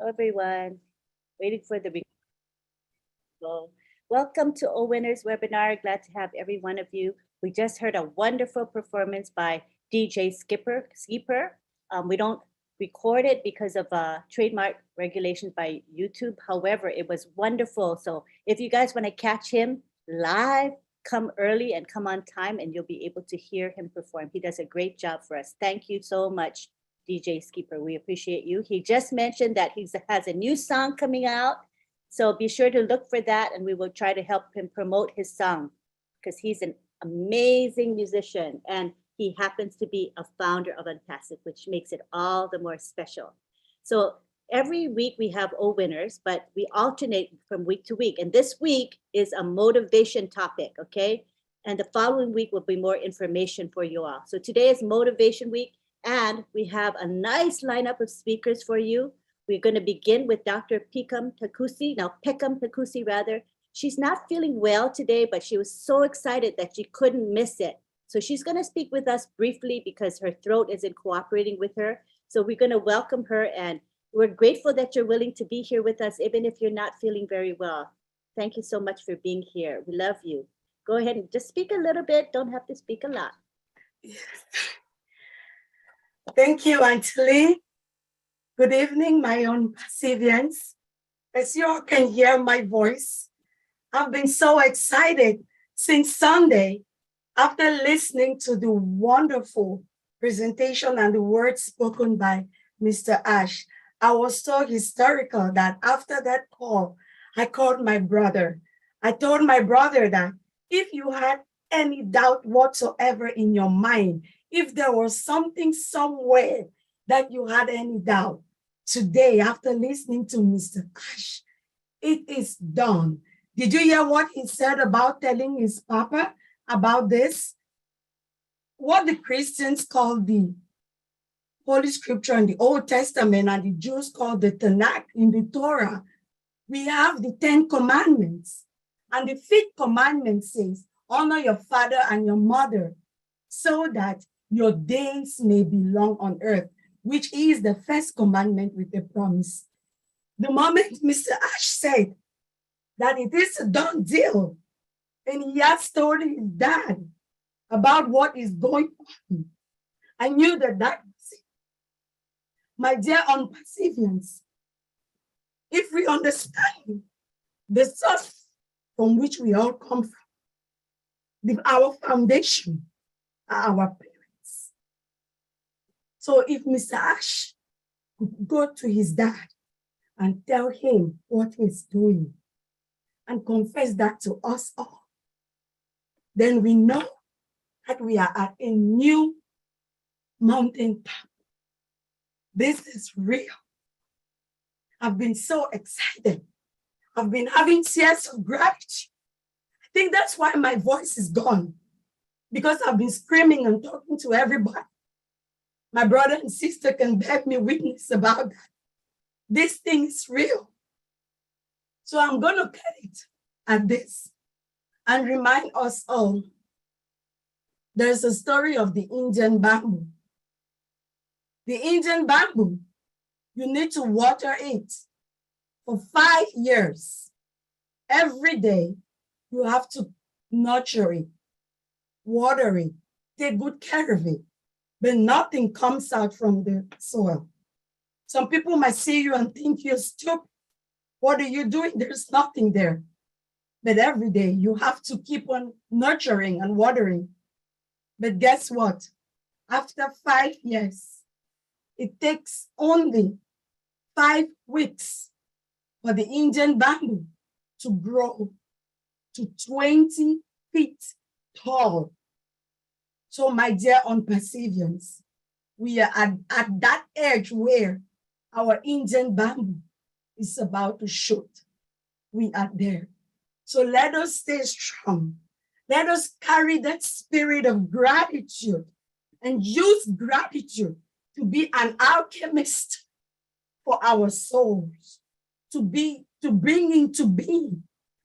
everyone. Waiting for the recall. Welcome to O Winners webinar. Glad to have every one of you. We just heard a wonderful performance by DJ Skipper. We don't record it because of trademark regulations by YouTube. However, it was wonderful. So if you guys want to catch him live, come early and come on time, and you'll be able to hear him perform. He does a great job for us. Thank you so much, DJ Skipper. We appreciate you. He just mentioned that he has a new song coming out. So be sure to look for that, and we will try to help him promote his song because he's an amazing musician and he happens to be a founder of Unpassive, which makes it all the more special. So every week we have O Winners, but we alternate from week to week. And this week is a motivation topic, okay? And the following week will be more information for you all. So today is Motivation Week, and we have a nice lineup of speakers for you. We're going to begin with Dr. Peckham Takusi rather. She's not feeling well today, but she was so excited that she couldn't miss it. So she's going to speak with us briefly because her throat isn't cooperating with her. So we're going to welcome her, and we're grateful that you're willing to be here with us, even if you're not feeling very well. Thank you so much for being here. We love you. Go ahead and just speak a little bit. Don't have to speak a lot. Yes. Thank you, Auntie Lee. Good evening, my own Pacifians. As you all can hear my voice, I've been so excited since Sunday after listening to the wonderful presentation and the words spoken by Mr. Ash. I was so hysterical that after that call, I called my brother. I told my brother that if you had any doubt whatsoever in your mind, if there was something somewhere that you had any doubt, today, after listening to Mr. Ash, it is done. Did you hear what he said about telling his papa about this? What the Christians call the Holy Scripture in the Old Testament and the Jews call the Tanakh in the Torah. We have the 10 Commandments. And the 5th commandment says, honor your father and your mother so that your days may be long on earth, which is the first commandment with a promise. The moment Mr. Ash said that it is a done deal, and he has told his dad about what is going on, I knew that that was it. My dear Unpacifians, if we understand the source from which we all come from, our foundation are our parents. So if Mr. Ash could go to his dad and tell him what he's doing and confess that to us all, then we know that we are at a new mountaintop. This is real. I've been so excited. I've been having tears of gratitude. I think that's why my voice is gone, because I've been screaming and talking to everybody. My brother and sister can bear me witness about that. This thing is real. So I'm going to get it at this and remind us all. There's a story of the Indian bamboo. The Indian bamboo, you need to water it for 5 years. Every day, you have to nurture it, water it, take good care of it, but nothing comes out from the soil. Some people might see you and think you're stupid. What are you doing? There's nothing there. But every day, you have to keep on nurturing and watering. But guess what? After 5 years, it takes only 5 weeks for the Indian bamboo to grow to 20 feet tall. So my dear Unpacifians, we are at that edge where our Indian bamboo is about to shoot. We are there. So let us stay strong. Let us carry that spirit of gratitude and use gratitude to be an alchemist for our souls, to bring into being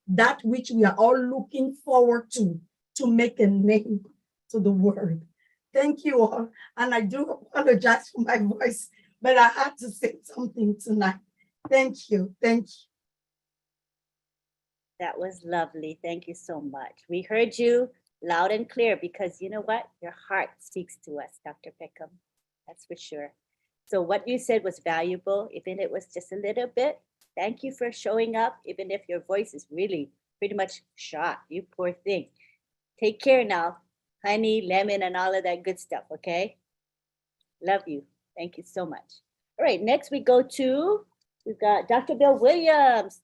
that which we are all looking forward to make a name to the world. Thank you all. And I do apologize for my voice, but I had to say something tonight. Thank you. Thank you. That was lovely. Thank you so much. We heard you loud and clear because you know what? Your heart speaks to us, Dr. Peckham. That's for sure. So what you said was valuable, even if it was just a little bit. Thank you for showing up, even if your voice is really pretty much shot. You poor thing. Take care now. Honey, lemon, and all of that good stuff, okay? Love you. Thank you so much. All right, next we've got Dr. Bill Williams.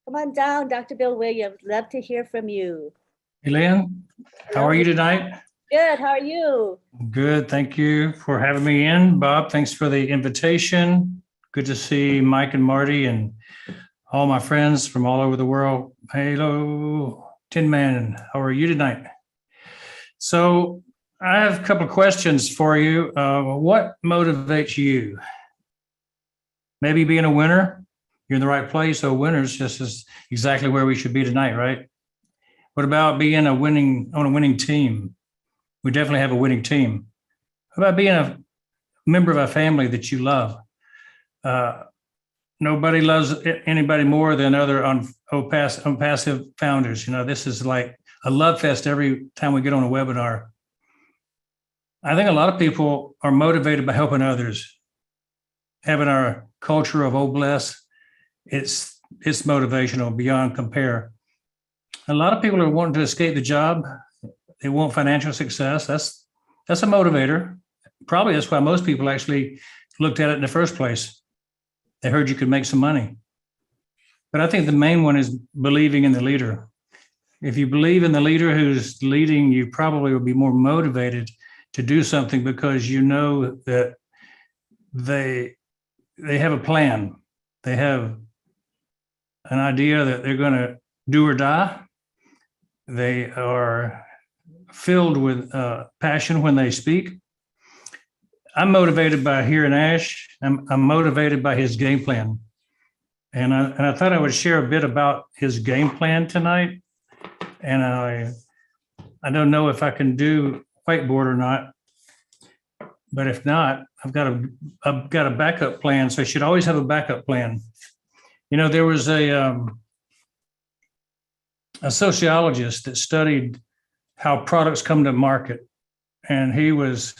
Come on down, Dr. Bill Williams. Love to hear from you. Hey, Lynn, how are you tonight? Good. How are you? Good. Thank you for having me in. Bob, thanks for the invitation. Good to see Mike and Marty and all my friends from all over the world. Hello, Tin Man. How are you tonight? So I have a couple of questions for you. What motivates you? Maybe being a winner. You're in the right place. So winners, this is exactly where we should be tonight, right? What about being on a winning team? We definitely have a winning team. How about being a member of a family that you love? Nobody loves anybody more than other passive founders. You know, this is like a love fest every time we get on a webinar. I think a lot of people are motivated by helping others. Having our culture of bless, it's motivational beyond compare. A lot of people are wanting to escape the job. They want financial success. That's a motivator. Probably that's why most people actually looked at it in the first place. They heard you could make some money. But I think the main one is believing in the leader. If you believe in the leader who's leading, you probably will be more motivated to do something because you know that they have a plan. They have an idea that they're going to do or die. They are filled with passion when they speak. I'm motivated by Hiran Ash. I'm motivated by his game plan. And I thought I would share a bit about his game plan tonight. And I don't know if I can do whiteboard or not. But if not, I've got a backup plan. So I should always have a backup plan. You know, there was a sociologist that studied how products come to market. And he was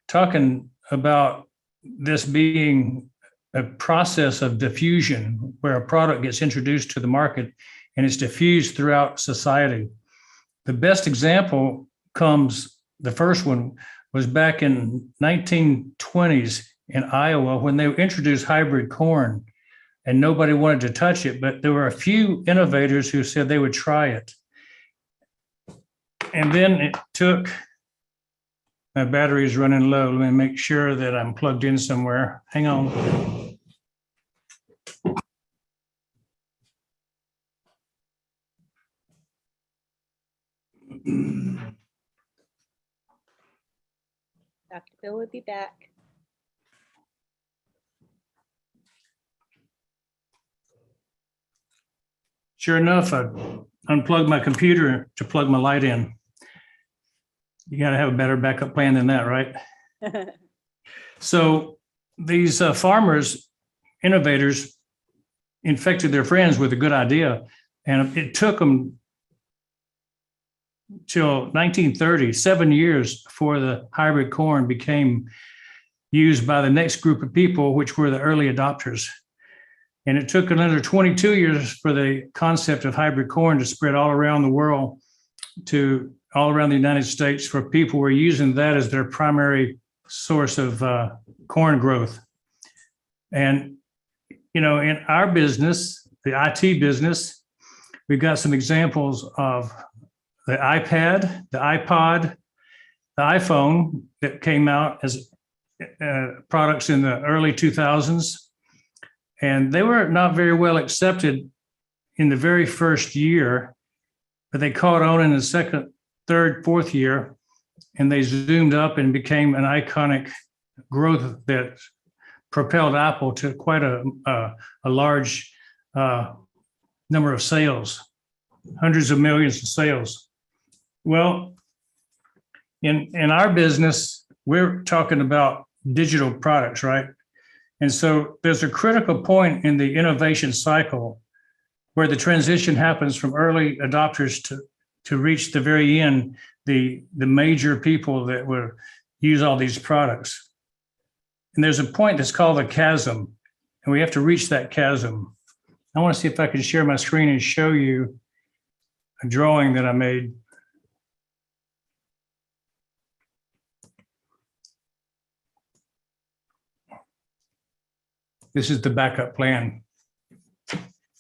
talking about this being a process of diffusion where a product gets introduced to the market and it's diffused throughout society. The best example the first one was back in 1920s in Iowa when they introduced hybrid corn and nobody wanted to touch it, but there were a few innovators who said they would try it. And then it took, my battery is running low. Let me make sure that I'm plugged in somewhere. Hang on. Dr. Bill will be back. Sure enough, I unplugged my computer to plug my light in. You got to have a better backup plan than that, right? So these farmers, innovators, infected their friends with a good idea. And it took them till 1930, 7 years before the hybrid corn became used by the next group of people, which were the early adopters. And it took another 22 years for the concept of hybrid corn to spread all around the world, to all around the United States, for people were using that as their primary source of corn growth. And, you know, in our business, the IT business, we've got some examples of the iPad, the iPod, the iPhone that came out as products in the early 2000s. And they were not very well accepted in the very first year, but they caught on in the second, third, fourth year, and they zoomed up and became an iconic growth that propelled Apple to quite a large number of sales, hundreds of millions of sales. Well, in our business, we're talking about digital products, right? And so there's a critical point in the innovation cycle where the transition happens from early adopters to reach the very end, the major people that will use all these products. And there's a point that's called the chasm, and we have to reach that chasm. I want to see if I can share my screen and show you a drawing that I made. This is the backup plan.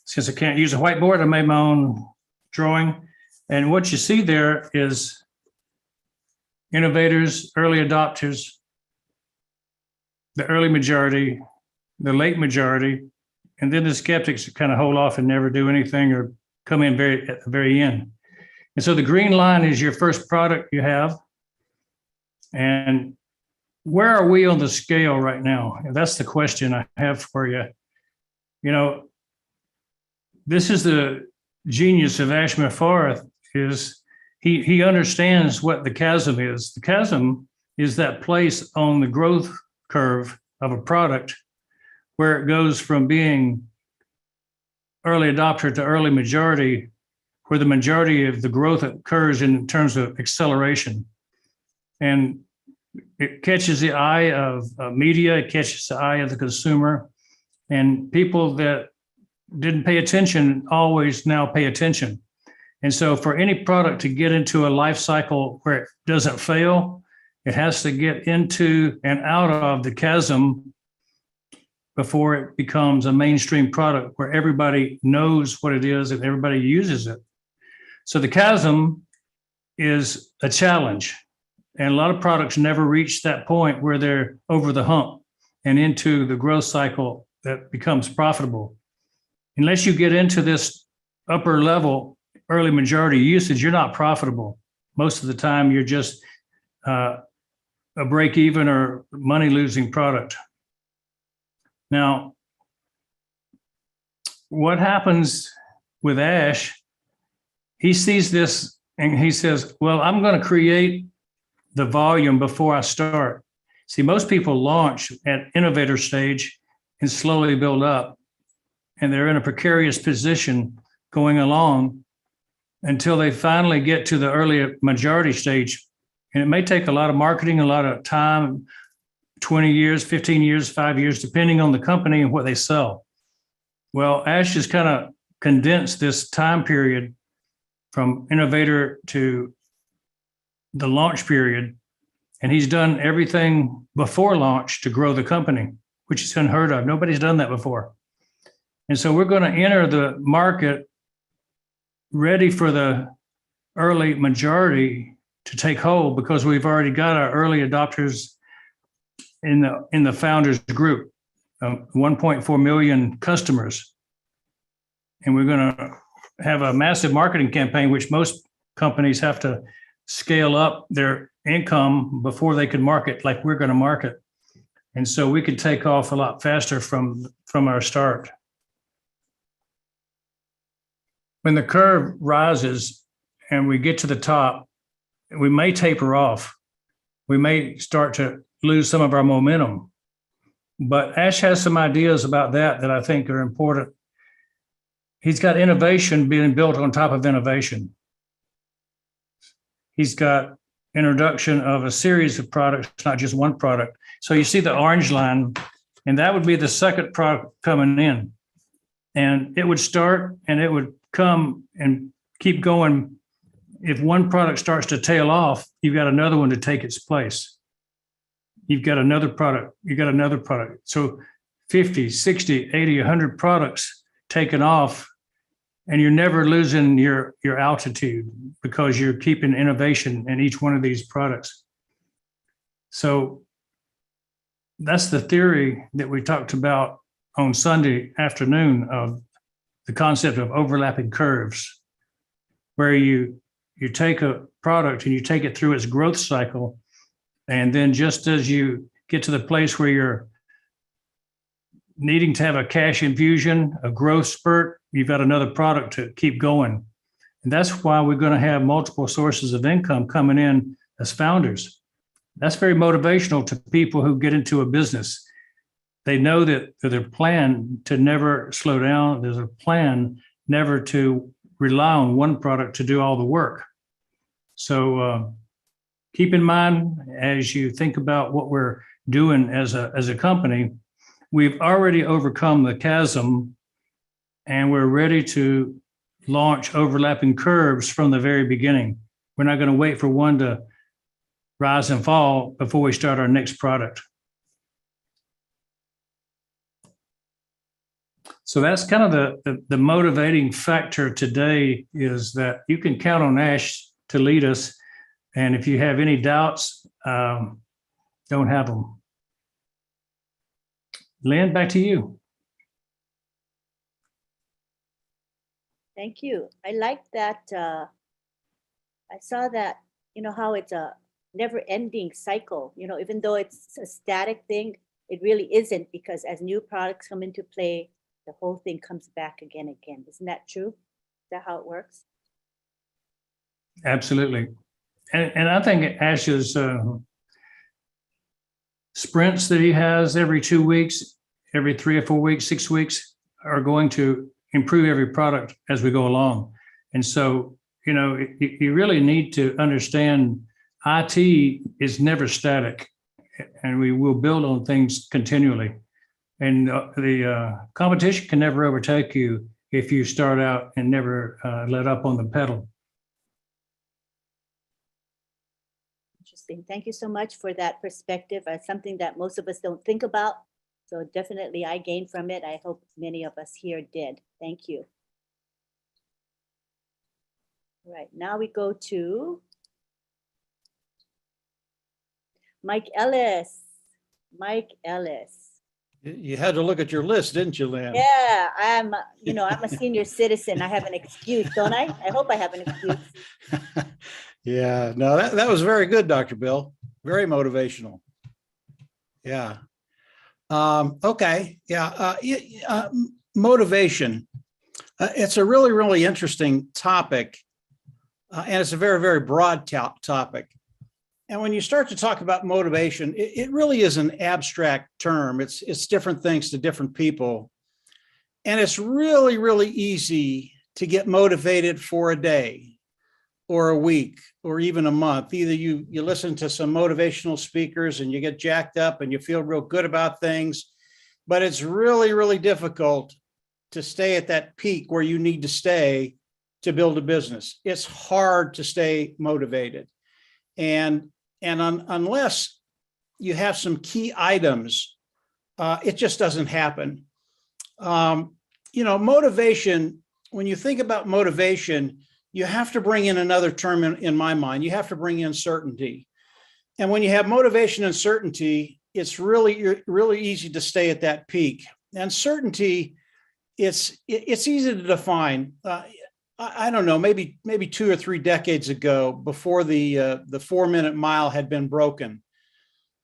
Since I can't use a whiteboard, I made my own drawing. And what you see there is innovators, early adopters, the early majority, the late majority, and then the skeptics that kind of hold off and never do anything or come in at the very end. And so the green line is your first product you have. And where are we on the scale right now? That's the question I have for you. You know, this is the genius of Ash Mufareh, is he understands what the chasm is. The chasm is that place on the growth curve of a product where it goes from being early adopter to early majority, where the majority of the growth occurs in terms of acceleration. And it catches the eye of media, it catches the eye of the consumer, and people that didn't pay attention always now pay attention. And so for any product to get into a life cycle where it doesn't fail, it has to get into and out of the chasm before it becomes a mainstream product where everybody knows what it is and everybody uses it. So the chasm is a challenge. And a lot of products never reach that point where they're over the hump and into the growth cycle that becomes profitable. Unless you get into this upper level, early majority usage, you're not profitable. Most of the time, you're just a break even or money losing product. Now, what happens with Ash, he sees this and he says, well, I'm going to create the volume before I start. See, most people launch at innovator stage and slowly build up, and they're in a precarious position going along until they finally get to the early majority stage. And it may take a lot of marketing, a lot of time, 20 years, 15 years, 5 years, depending on the company and what they sell. Well, Ash has kind of condensed this time period from innovator to the launch period. And he's done everything before launch to grow the company, which is unheard of. Nobody's done that before. And so we're going to enter the market ready for the early majority to take hold because we've already got our early adopters in the founders group, 1.4 million customers. And we're going to have a massive marketing campaign, which most companies have to scale up their income before they can market like we're going to market. And so we could take off a lot faster from our start. When the curve rises and we get to the top, we may taper off. We may start to lose some of our momentum. But Ash has some ideas about that I think are important. He's got innovation being built on top of innovation. He's got introduction of a series of products, not just one product. So you see the orange line, and that would be the second product coming in. And it would start and it would come and keep going. If one product starts to tail off, you've got another one to take its place. You've got another product, you've got another product. So 50, 60, 80, 100 products taken off, and you're never losing your altitude because you're keeping innovation in each one of these products. So that's the theory that we talked about on Sunday afternoon of the concept of overlapping curves, where you take a product and you take it through its growth cycle. And then just as you get to the place where you're needing to have a cash infusion, a growth spurt, you've got another product to keep going. And that's why we're going to have multiple sources of income coming in as founders. That's very motivational to people who get into a business. they know that there's a plan to never slow down. There's a plan never to rely on one product to do all the work. So keep in mind, as you think about what we're doing as a company, we've already overcome the chasm, and we're ready to launch overlapping curves from the very beginning. We're not going to wait for one to rise and fall before we start our next product. So that's kind of the motivating factor today, is that you can count on Ash to lead us. And if you have any doubts, don't have them. Lynn, back to you. Thank you. I like that. I saw that, how it's a never ending cycle, even though it's a static thing, it really isn't, because as new products come into play, the whole thing comes back again. Isn't that true? Is that how it works? Absolutely. And I think Ash's sprints that he has every 2 weeks, every 3 or 4 weeks, 6 weeks, are going to improve every product as we go along. And so, you really need to understand IT is never static, and we will build on things continually. And the competition can never overtake you if you start out and never let up on the pedal. Interesting. Thank you so much for that perspective. Something that most of us don't think about. So definitely I gained from it. I hope many of us here did. Thank you. All right, now we go to Mike Ellis. Mike Ellis. You had to look at your list, didn't you, Lynn? Yeah, I'm a senior citizen. I have an excuse, don't I? I hope I have an excuse. Yeah, no, that was very good, Dr. Bill. Very motivational. Yeah. Okay. Yeah. Motivation. It's a really, really interesting topic. And it's a very, very broad topic. And when you start to talk about motivation, it really is an abstract term. It's different things to different people. And it's really, really easy to get motivated for a day or a week or even a month. Either you listen to some motivational speakers and you get jacked up and you feel real good about things, but it's really, really difficult to stay at that peak where you need to stay to build a business. It's hard to stay motivated. And unless you have some key items, it just doesn't happen. Motivation, when you think about motivation, you have to bring in another term in my mind. You have to bring in certainty. And when you have motivation and certainty, it's really, really easy to stay at that peak. And certainty, it's easy to define. I don't know, maybe 2 or 3 decades ago, before the 4-minute mile had been broken,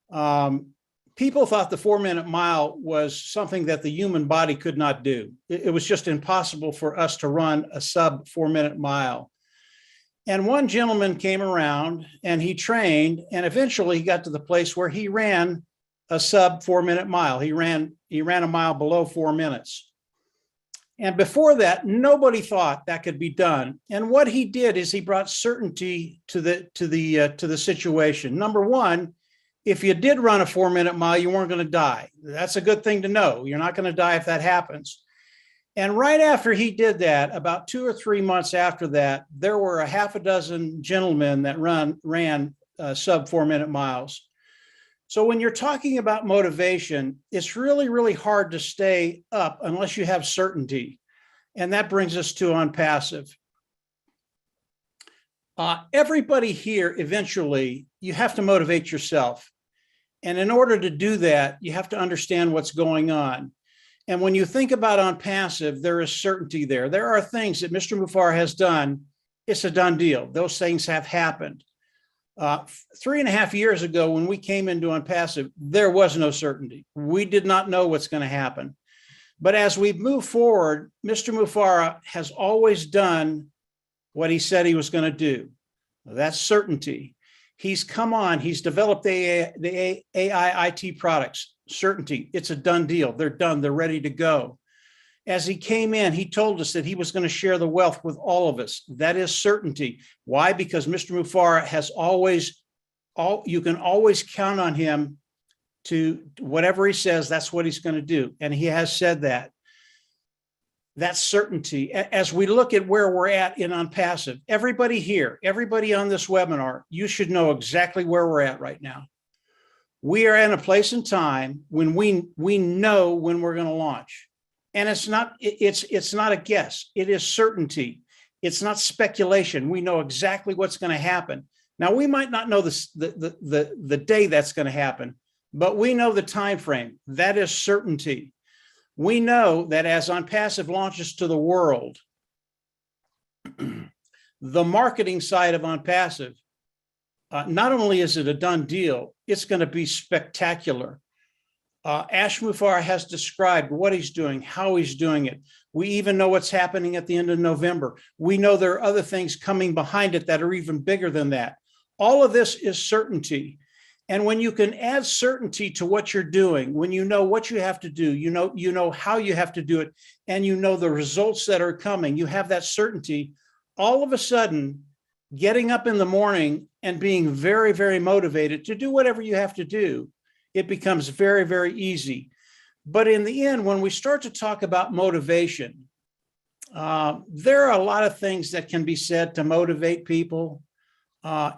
people thought the 4-minute mile was something that the human body could not do. It was just impossible for us to run a sub 4-minute mile. And one gentleman came around and he trained, and eventually he got to the place where he ran a sub 4-minute mile. He ran a mile below 4 minutes. And before that, nobody thought that could be done. And what he did is he brought certainty to the situation. Number one, if you did run a 4-minute mile, you weren't going to die. That's a good thing to know. You're not going to die if that happens. And right after he did that, about 2 or 3 months after that, there were a half a dozen gentlemen that ran sub 4-minute miles. So when you're talking about motivation, it's really, really hard to stay up unless you have certainty. And that brings us to on passive. Everybody here, eventually, you have to motivate yourself. And in order to do that, you have to understand what's going on. And when you think about on passive, there is certainty there. There are things that Mr. Mufareh has done. It's a done deal. Those things have happened. 3.5 years ago, when we came into OnPassive, there was no certainty. We did not know what's going to happen. But as we move forward, Mr. Mufareh has always done what he said he was going to do. That's certainty. He's come on, he's developed the AI IT products, certainty. It's a done deal. They're done. They're ready to go. As he came in, he told us that he was going to share the wealth with all of us. That is certainty. Why? Because Mr. Mufareh has always, you can always count on him to whatever he says, that's what he's going to do. And he has said that. That's certainty. As we look at where we're at in OnPassive, everybody here, everybody on this webinar, you should know exactly where we're at right now. We are in a place and time when we know when we're going to launch. And it's not a guess. It is certainty. It's not speculation. We know exactly what's going to happen. Now, we might not know the day that's going to happen, but we know the time frame. That is certainty. We know that as OnPassive launches to the world, the marketing side of OnPassive, not only is it a done deal, it's going to be spectacular. Ash Mufareh has described what he's doing, how he's doing it. We even know what's happening at the end of November. We know there are other things coming behind it that are even bigger than that. All of this is certainty. And when you can add certainty to what you're doing, when you know what you have to do, you know how you have to do it, and you know the results that are coming, you have that certainty, all of a sudden, getting up in the morning and being very, very motivated to do whatever you have to do, it becomes very, very easy. But in the end, when we start to talk about motivation, there are a lot of things that can be said to motivate people.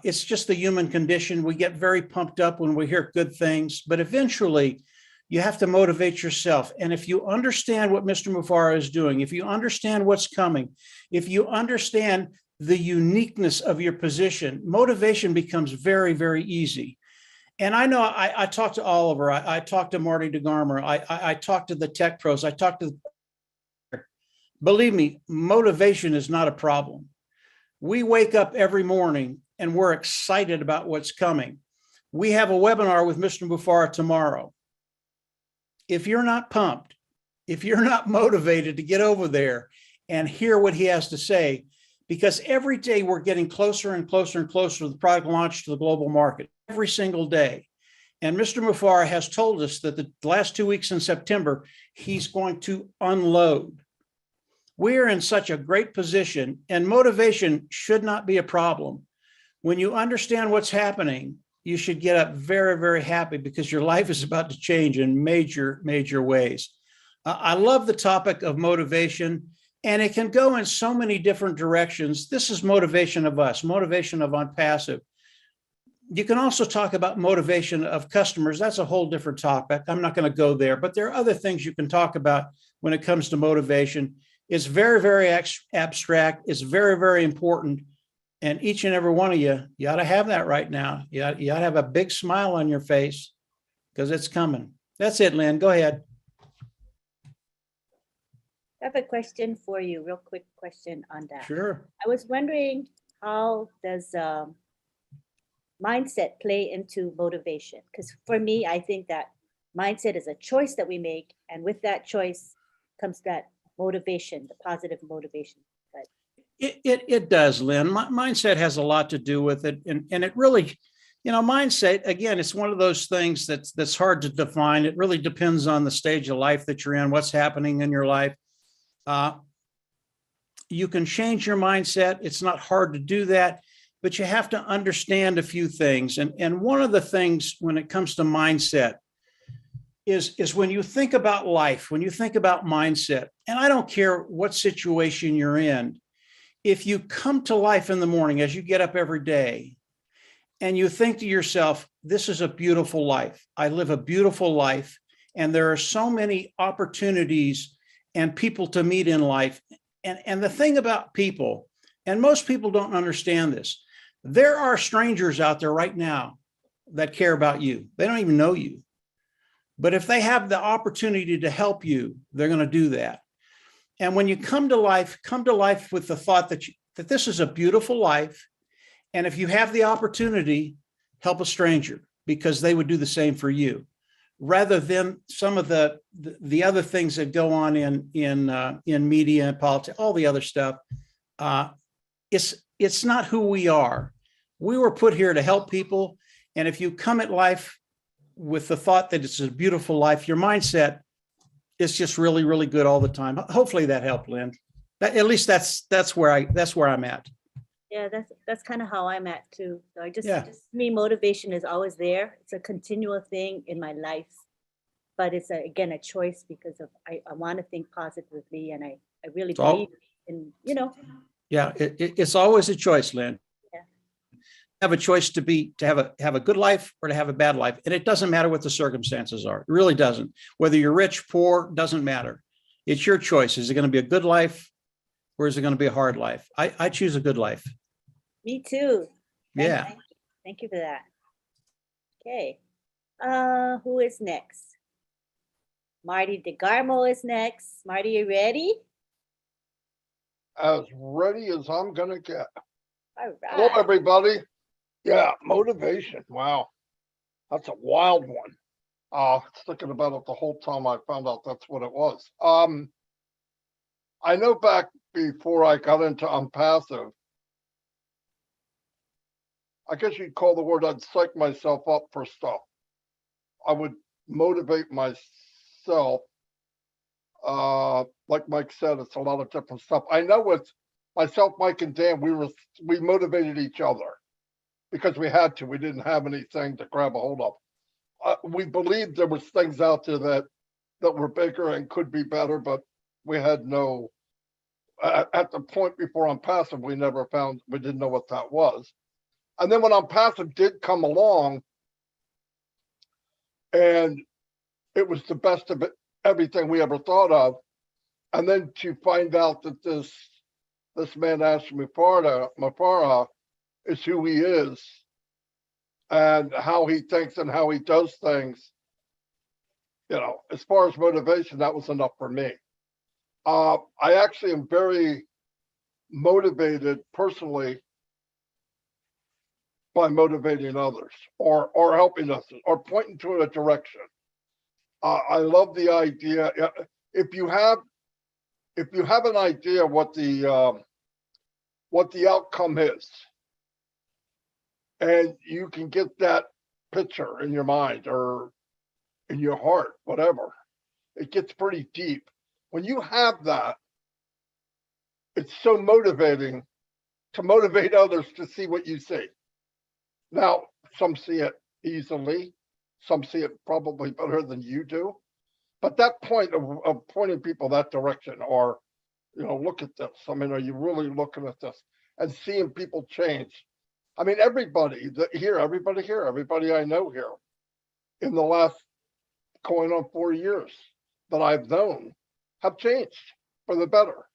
It's just the human condition. We get very pumped up when we hear good things, but eventually you have to motivate yourself. And if you understand what Mr. Mufareh is doing, if you understand what's coming, if you understand the uniqueness of your position, motivation becomes very, very easy. And I know I talked to Oliver, I talked to Marty DeGarmer, I talked to the tech pros, I talked to, believe me, motivation is not a problem. We wake up every morning and we're excited about what's coming. We have a webinar with Mr. Mufareh tomorrow. If you're not pumped, if you're not motivated to get over there and hear what he has to say, because every day we're getting closer and closer and closer to the product launch to the global market, every single day. And Mr. Mufareh has told us that the last 2 weeks in September, he's going to unload. We are in such a great position, and motivation should not be a problem. When you understand what's happening, you should get up very, very happy because your life is about to change in major, major ways. I love the topic of motivation, and it can go in so many different directions. This is motivation of us, motivation of OnPassive. You can also talk about motivation of customers. That's a whole different topic. I'm not going to go there, but there are other things you can talk about when it comes to motivation. It's very, very abstract. It's very, very important. And each and every one of you ought to have that right now. You ought to have a big smile on your face because it's coming. That's it, Lynn. Go ahead. I have a question for you, real quick question on that. Sure. I was wondering, how does mindset play into motivation? Because for me, I think that mindset is a choice that we make. And with that choice comes that motivation, the positive motivation. But it does, Lynn. Mindset has a lot to do with it. And it really, mindset, again, it's one of those things that's hard to define. It really depends on the stage of life that you're in, what's happening in your life. You can change your mindset. It's not hard to do that, but you have to understand a few things. And one of the things when it comes to mindset is when you think about life, when you think about mindset, and I don't care what situation you're in, if you come to life in the morning as you get up every day and you think to yourself, this is a beautiful life. I live a beautiful life, and there are so many opportunities and people to meet in life. And the thing about people, and most people don't understand this, there are strangers out there right now that care about you. They don't even know you. But if they have the opportunity to help you, they're going to do that. And when you come to life with the thought that this is a beautiful life. And if you have the opportunity, help a stranger because they would do the same for you, rather than some of the other things that go on in media and politics, all the other stuff. It's not who we are. We were put here to help people. And if you come at life with the thought that it's a beautiful life, your mindset is just really, really good all the time. Hopefully that helped, Lynn. At least that's where I'm at. Yeah, that's kind of how I'm at too. So Yeah. just me, motivation is always there. It's a continual thing in my life, but it's again a choice because of I want to think positively, and I really all- believe in Yeah, it's always a choice, Lynn. Yeah. Have a choice to have a good life or to have a bad life, and it doesn't matter what the circumstances are. It really doesn't. Whether you're rich, poor, doesn't matter. It's your choice. Is it going to be a good life, or is it going to be a hard life? I choose a good life. me too. Yeah. Thank you for that. Okay. Who is next? Marty DeGarmo is next. Marty, you ready? As ready as I'm gonna get. All Hello, right. everybody. Yeah, motivation. Wow, that's a wild one. Thinking about it the whole time I found out that's what it was. I know back before I got into Unpassive, I guess you'd call the word I'd psych myself up for stuff. I would motivate myself. Like Mike said, it's a lot of different stuff. I know with myself, Mike, and Dan, we motivated each other because we had to. We didn't have anything to grab a hold of. We believed there was things out there that were bigger and could be better, but we had no. At the point before Unpassive, we didn't know what that was. And then when Unpassive did come along, and it was the best of it, everything we ever thought of. And then to find out that this man, Ash Mufareh, is who he is and how he thinks and how he does things, as far as motivation, that was enough for me. I actually am very motivated personally by motivating others or helping us or pointing to a direction. I love the idea. If you have an idea what the outcome is, and you can get that picture in your mind or in your heart, whatever, it gets pretty deep. When you have that, it's so motivating to motivate others to see what you see. Now, some see it easily. Some see it probably better than you do. But that point of pointing people that direction or, look at this. I mean, are you really looking at this and seeing people change? I mean, everybody I know here in the last going on 4 years that I've known have changed for the better.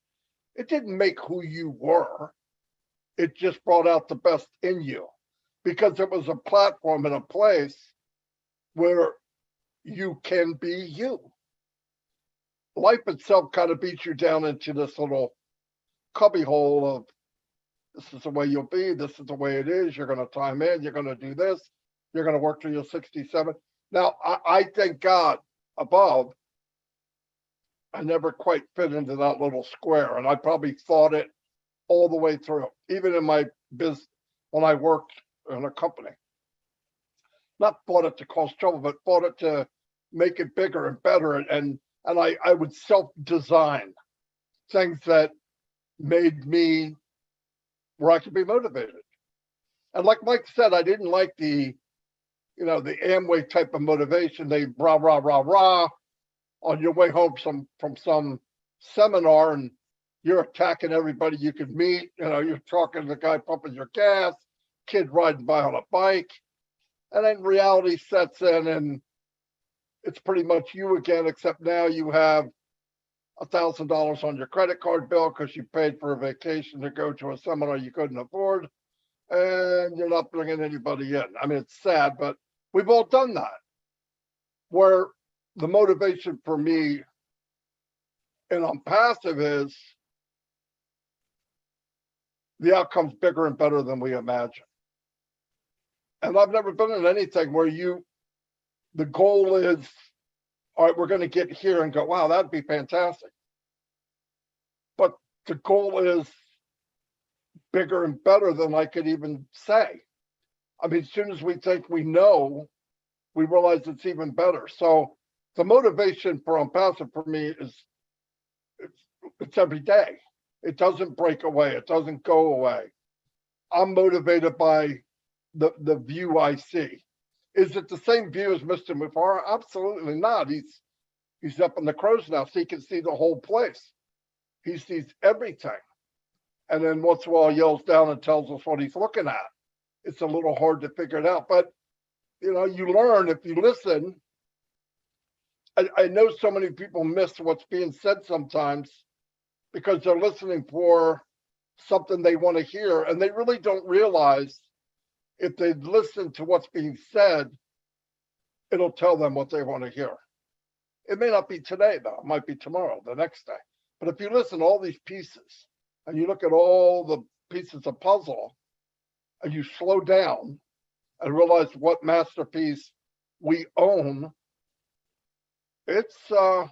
It didn't make who you were. It just brought out the best in you because it was a platform and a place where you can be you. Life itself kind of beats you down into this little cubbyhole of this is the way you'll be, this is the way it is, you're going to time in, you're going to do this, you're going to work till you're 67. Now, I thank God above, I never quite fit into that little square, and I probably thought it all the way through, even in my business when I worked in a company. Not thought it to cause trouble, but thought it to make it bigger and better. And I would self-design things that made me where I could be motivated. And like Mike said, I didn't like the Amway type of motivation. They rah, rah, rah, rah on your way home from some seminar, and you're attacking everybody you could meet. You're talking to the guy pumping your gas, kid riding by on a bike. And then reality sets in and it's pretty much you again, except now you have $1,000 on your credit card bill because you paid for a vacation to go to a seminar you couldn't afford, and you're not bringing anybody in. I mean, it's sad, but we've all done that. Where the motivation for me and Unpassive is the outcome's bigger and better than we imagine. And I've never been in anything where the goal is, all right, we're going to get here and go, wow, that'd be fantastic. But the goal is bigger and better than I could even say. I mean, as soon as we think we know, we realize it's even better. So the motivation for Unpassive for me is it's every day. It doesn't break away. It doesn't go away. I'm motivated by the view I see. Is it the same view as Mr. Mufara? Absolutely not. He's up in the crow's nest. He can see the whole place. He sees everything. And then once in a while yells down and tells us what he's looking at. It's a little hard to figure it out. But you learn if you listen. I know so many people miss what's being said sometimes because they're listening for something they want to hear, and they really don't realize if they listen to what's being said, it'll tell them what they want to hear. It may not be today, though. It might be tomorrow, the next day. But if you listen to all these pieces and you look at all the pieces of puzzle and you slow down and realize what masterpiece we own, it'll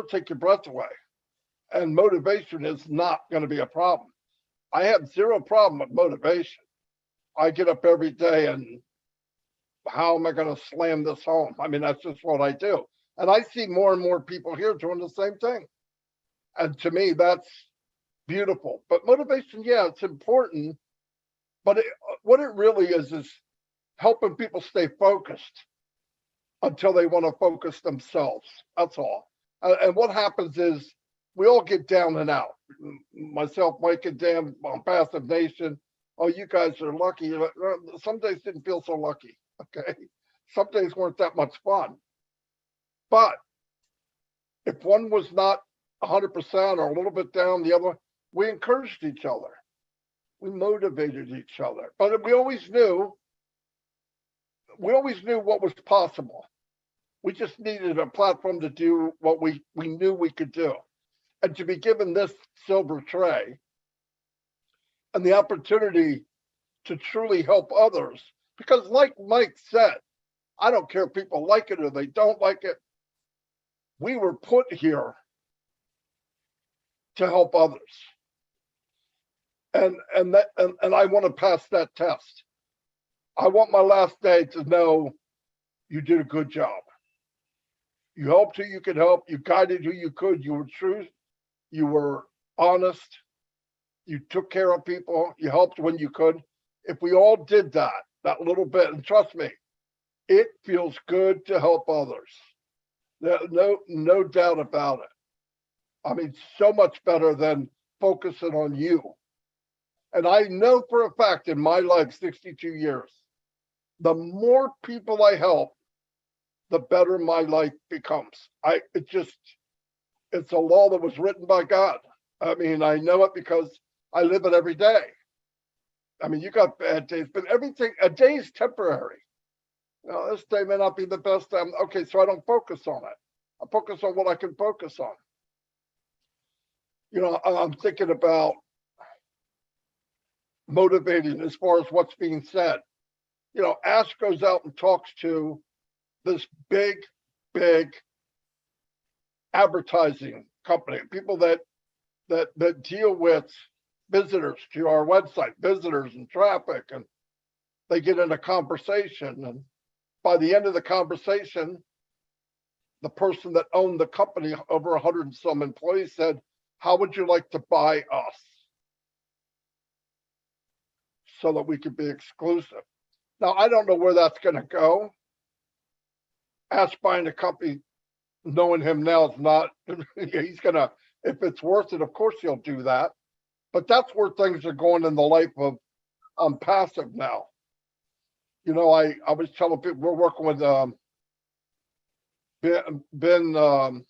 take your breath away. And motivation is not going to be a problem. I have zero problem with motivation. I get up every day and how am I going to slam this home? I mean, that's just what I do. And I see more and more people here doing the same thing. And to me, that's beautiful. But motivation, yeah, it's important. But what it really is helping people stay focused until they want to focus themselves. That's all. And what happens is we all get down and out. Myself, Mike, and Dan on Passive Nation. Oh, you guys are lucky. Some days didn't feel so lucky. Okay. Some days weren't that much fun. But if one was not 100% or a little bit down, the other, we encouraged each other. We motivated each other. But we always knew what was possible. We just needed a platform to do what we knew we could do. And to be given this silver tray and the opportunity to truly help others, because like Mike said, I don't care if people like it or they don't like it. We were put here to help others. And I want to pass that test. I want my last day to know you did a good job. You helped who you could help. You guided who you could. You were true. You were honest. You took care of people. You helped when you could. If we all did that little bit, and trust me, it feels good to help others. No doubt about it. I mean, so much better than focusing on you. And I know for a fact in my life, 62 years, the more people I help, the better my life becomes. It's a law that was written by God. I mean, I know it because I live it every day. I mean, you got bad days, but a day is temporary. This day may not be the best time. Okay, so I don't focus on it. I focus on what I can focus on. I'm thinking about motivating as far as what's being said. Ash goes out and talks to this big advertising company, people that deal with visitors to our website, visitors and traffic, and they get in a conversation. And by the end of the conversation, the person that owned the company, over 100 and some employees, said, "How would you like to buy us so that we could be exclusive?" Now, I don't know where that's going to go. Ask buying a company, knowing him now, is not, he's going to, if it's worth it, of course he'll do that. But that's where things are going in the life of Passive now. I was telling people we're working with Ben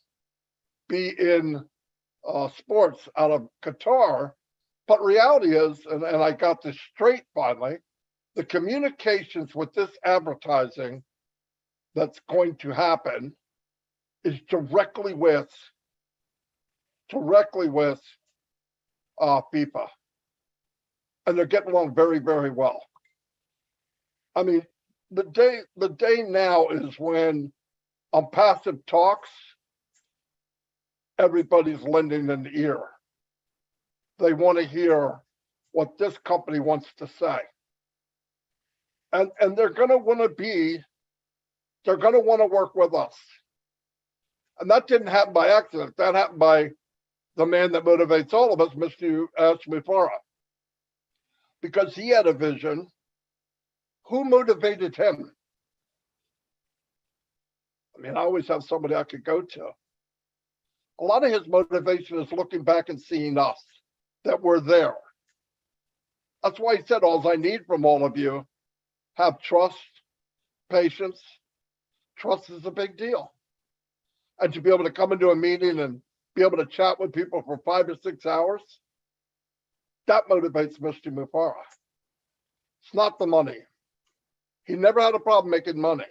Be In Sports out of Qatar. But reality is, and I got this straight finally, the communications with this advertising that's going to happen is directly with FIFA. And they're getting along very, very well. I mean, the day now is when on Passive talks, everybody's lending an ear. They want to hear what this company wants to say. And they're going to want to work with us. And that didn't happen by accident. That happened by the man that motivates all of us, Mr. Mufara. Because he had a vision. Who motivated him? I mean, I always have somebody I could go to. A lot of his motivation is looking back and seeing us, that we're there. That's why he said, all I need from all of you, have trust, patience. Trust is a big deal. And to be able to come into a meeting and be able to chat with people for 5 or 6 hours, that motivates Mr. Mufara. It's not the money. He never had a problem making money.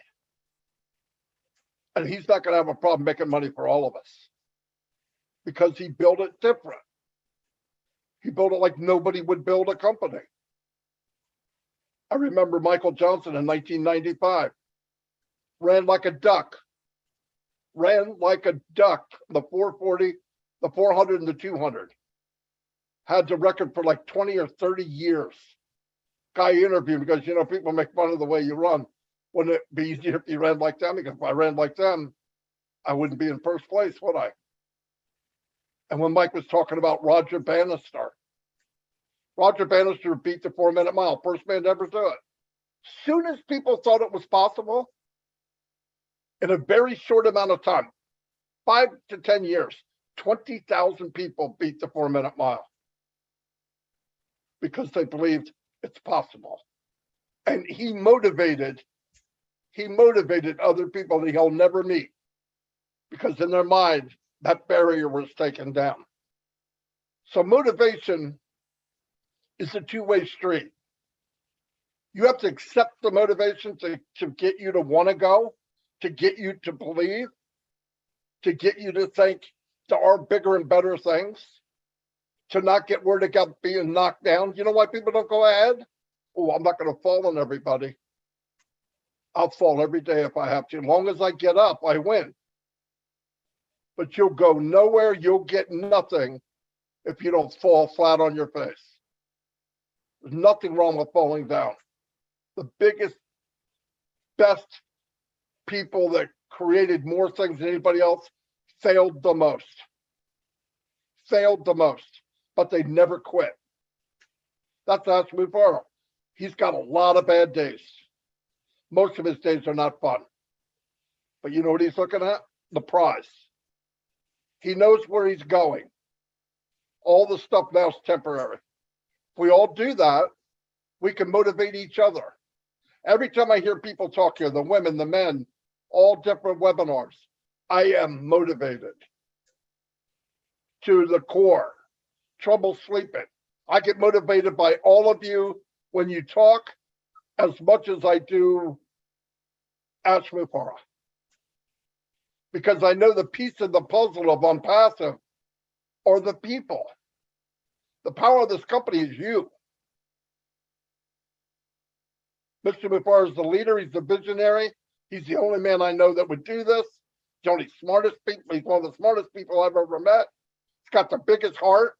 And he's not going to have a problem making money for all of us because he built it different. He built it like nobody would build a company. I remember Michael Johnson in 1995 ran like a duck, the 440, the 400, and the 200. Had the record for like 20 or 30 years. Guy interviewed because, you know, people make fun of the way you run. Wouldn't it be easier if you ran like them? Because if I ran like them, I wouldn't be in first place, would I? And when Mike was talking about Roger Bannister beat the 4-minute mile, first man to ever do it. Soon as people thought it was possible, in a very short amount of time, 5 to 10 years, 20,000 people beat the 4-minute mile because they believed it's possible. And he motivated other people that he'll never meet because in their mind, that barrier was taken down. So motivation is a two-way street. You have to accept the motivation to get you to want to go, to get you to believe, to get you to think there are bigger and better things, to not get worried about being knocked down. You know why people don't go ahead? Oh, I'm not going to fall on everybody. I'll fall every day if I have to. As long as I get up, I win. But you'll go nowhere, you'll get nothing if you don't fall flat on your face. There's nothing wrong with falling down. The biggest, best people that created more things than anybody else failed the most. But they never quit. That's Mufara. He's got a lot of bad days. Most of his days are not fun. But you know what he's looking at? The prize. He knows where he's going. All the stuff now is temporary. If we all do that, we can motivate each other. Every time I hear people talk here, the women, the men, all different webinars, I am motivated to the core. Trouble sleeping. I get motivated by all of you when you talk as much as I do Ash Mufara. Because I know the piece of the puzzle of Unpassive are the people. The power of this company is you. Mr. Mufara is the leader. He's the visionary. He's the only man I know that would do this. He's one of the smartest people. He's one of the smartest people I've ever met. He's got the biggest heart.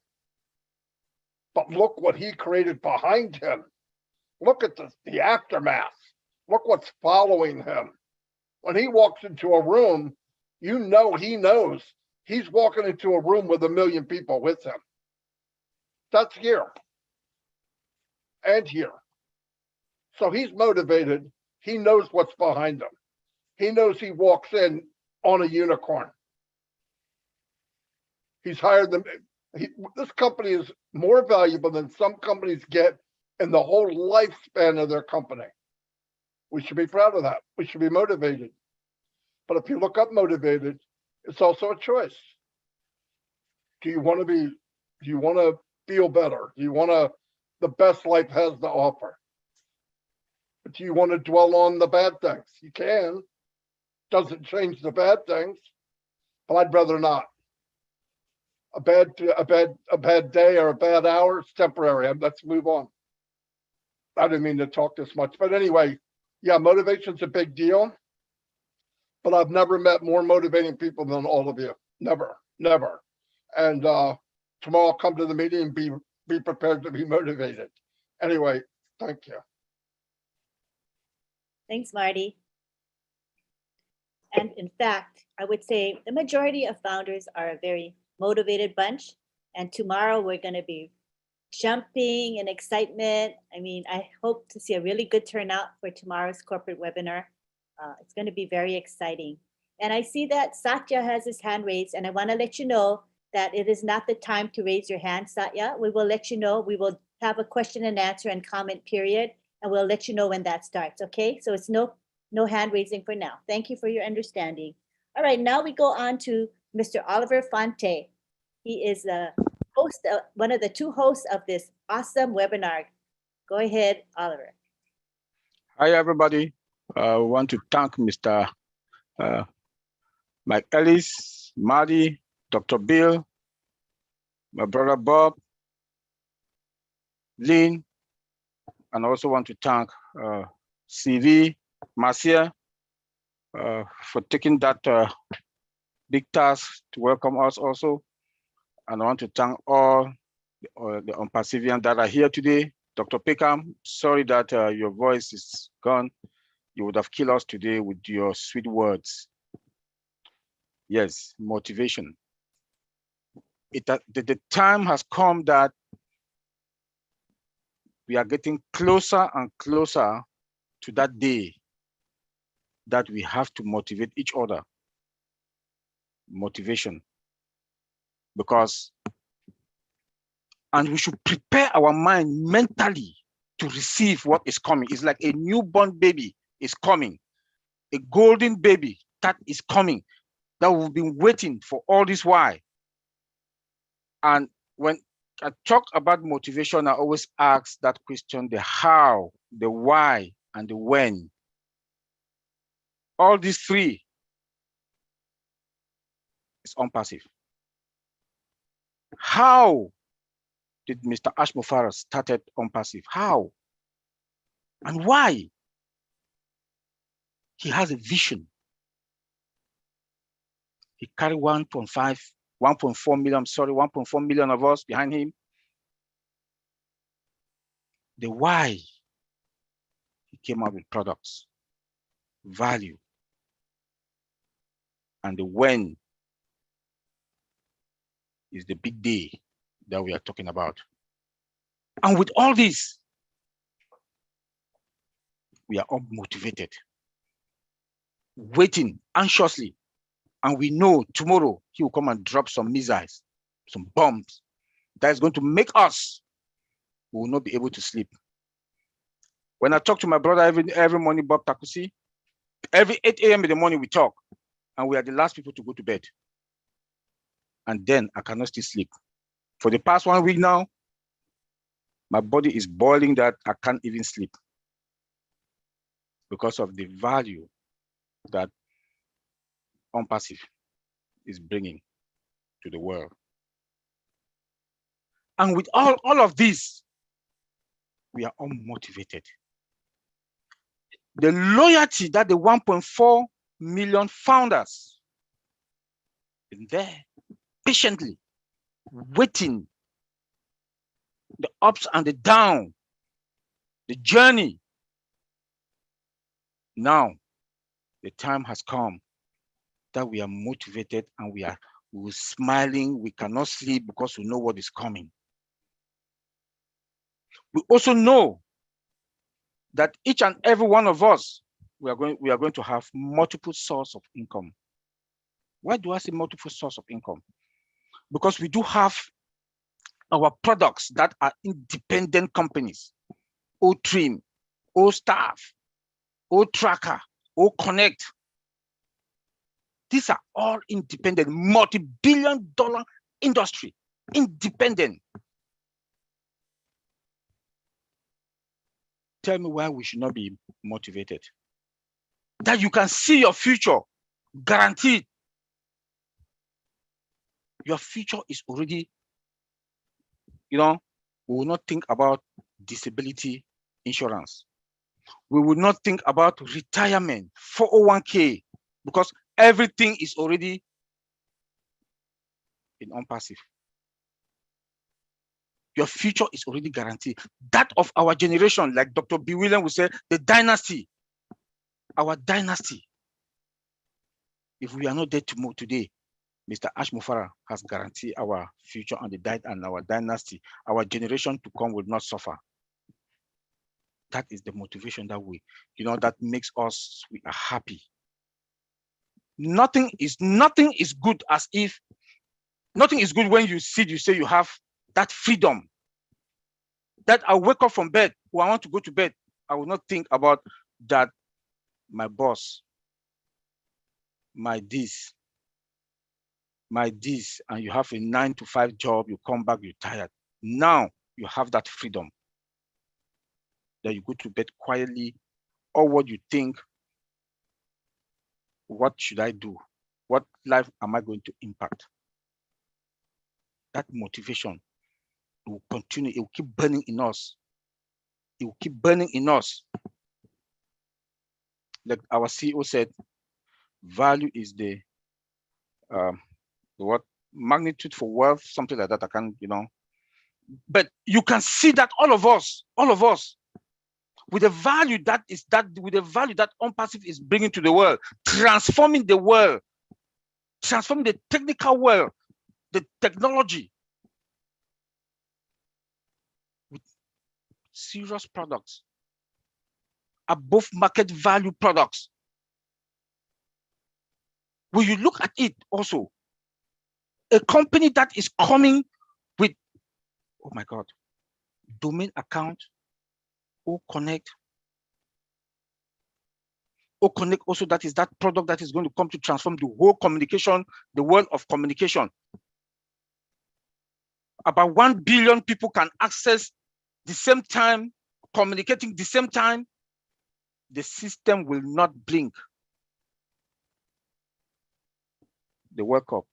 But look what he created behind him. Look at the aftermath. Look what's following him. When he walks into a room, you know he knows he's walking into a room with 1 million people with him. That's here and here. So he's motivated. He knows what's behind him. He knows he walks in on a unicorn. He's hired them. This company is more valuable than some companies get in the whole lifespan of their company. We should be proud of that. We should be motivated. But if you look up motivated, it's also a choice. Do you want to feel better? Do you want the best life has to offer? But do you want to dwell on the bad things? You can. Doesn't change the bad things, but I'd rather not. A bad day or a bad hour, it's temporary. Let's move on. I didn't mean to talk this much, but anyway, yeah, motivation's a big deal. But I've never met more motivating people than all of you. Never. And tomorrow I'll come to the meeting and be prepared to be motivated. Anyway, thank you. Thanks, Marty. And in fact, I would say the majority of founders are a very motivated bunch. And tomorrow we're going to be jumping in excitement. I mean, I hope to see a really good turnout for tomorrow's corporate webinar. It's going to be very exciting. And I see that Satya has his hand raised, and I want to let you know that it is not the time to raise your hand, Satya. We will let you know. We will have a question and answer and comment period, and we'll let you know when that starts, okay? So it's no hand raising for now. Thank you for your understanding. All right, now we go on to Mr. Oliver Fonte. He is the host, one of the two hosts of this awesome webinar. Go ahead, Oliver. Hi, everybody. I want to thank Mr. Mike Ellis, Marty, Dr. Bill, my brother Bob, Lynn, and I also want to thank CV, Marcia, for taking that big task to welcome us also. And I want to thank all the Unpersevians that are here today. Dr. Peckham, sorry that your voice is gone. You would have killed us today with your sweet words. Yes, motivation. The time has come that we are getting closer and closer to that day that we have to motivate each other. Motivation. And we should prepare our mind mentally to receive what is coming. It's like a newborn baby is coming, a golden baby that is coming, that we've been waiting for all this while. And when I talk about motivation, I always ask that question, the how, the why, and the when. All these three is unpassive. How did Mr. Ashmofara started unpassive? How? And why? He has a vision. He carried 1.4 million of us behind him. The why, he came out with products, value, and the when is the big day that we are talking about. And with all this, we are all motivated, waiting anxiously. And we know tomorrow he will come and drop some missiles, some bombs that is going to make us, we will not be able to sleep. When I talk to my brother every morning, Bob Takusi, every 8 a.m. in the morning we talk, and we are the last people to go to bed. And then I cannot still sleep. For the past 1 week now, my body is boiling that I can't even sleep because of the value that unpassive is bringing to the world. And with all of this, we are unmotivated. The loyalty that the 1.4 million founders in there patiently waiting, the ups and the downs, the journey. Now, the time has come that we are motivated and we're smiling. We cannot sleep because we know what is coming. We also know that each and every one of us, we are going to have multiple sources of income. Why do I say multiple sources of income? Because we do have our products that are independent companies, O-Trim, O-Staff, O-Tracker, O-Connect. These are all independent, multi-billion-dollar industry, independent. Tell me why we should not be motivated. That you can see your future guaranteed. Your future is already, we will not think about disability insurance. We will not think about retirement, 401k, because everything is already in unpassive. Your future is already guaranteed. That of our generation, like Dr. B. Williams would say, the dynasty our dynasty. If we are not there tomorrow, today, Mr. Ash Mufara has guaranteed our future and our dynasty, our generation to come will not suffer. That is the motivation that that makes us, we are happy. Nothing is good as if, nothing is good when you say you have that freedom. That I wake up from bed, or I want to go to bed, I will not think about that my boss, my this, and you have a 9-to-5 job, you come back, you're tired. Now you have that freedom that you go to bed quietly, or what you think, what should I do? What life am I going to impact? That motivation will continue, it will keep burning in us. It will keep burning in us. Like our CEO said, value is the what magnitude for wealth, something like that. I can't, but you can see that all of us, with the value that OnPassive is bringing to the world, transforming the world, transforming the technical world, the technology with serious products, above market value products. When you look at it also, a company that is coming with, oh my God, domain account, OConnect also, that is that product that is going to come to transform the whole communication, the world of communication. About 1 billion people can access the same time, communicating the same time. The system will not blink. The World Cup.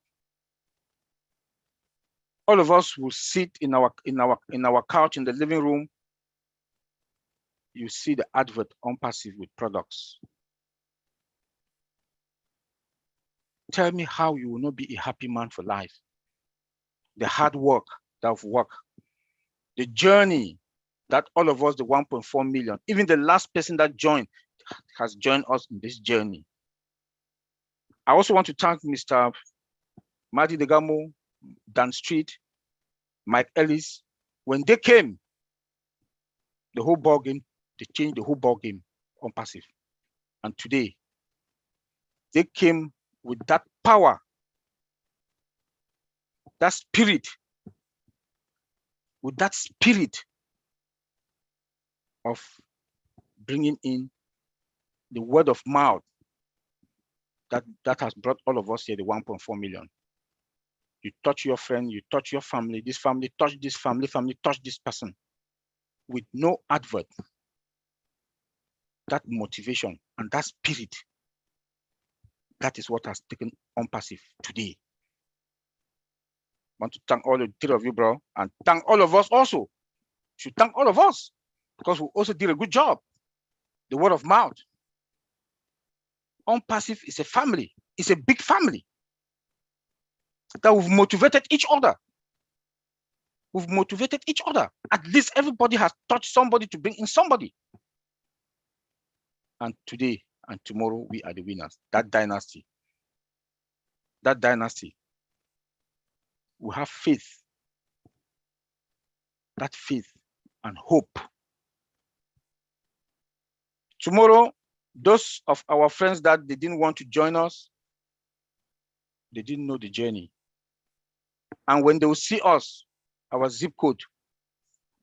All of us will sit in our couch in the living room. You see the advert OnPassive with products. Tell me how you will not be a happy man for life. The hard work, the journey that all of us, the 1.4 million, even the last person that joined has joined us in this journey. I also want to thank Mr. Marty Degamo, Dan Street, Mike Ellis. When they came, the whole ball game, they changed the whole ball game OnPassive. And today, they came with that power, that spirit, with that spirit of bringing in the word of mouth that has brought all of us here, the 1.4 million. You touch your friend, you touch your family, this family, touch this family, touch this person with no advert. That motivation and that spirit, that is what has taken OnPassive today. I want to thank all the three of you, bro, and thank all of us also. Should thank all of us because we also did a good job. The word of mouth. OnPassive is a family. It's a big family that we've motivated each other. We've motivated each other. At least everybody has touched somebody to bring in somebody. And today and tomorrow, we are the winners. That dynasty. We have faith. That faith and hope. Tomorrow, those of our friends that they didn't want to join us, they didn't know the journey. And when they will see us, our zip code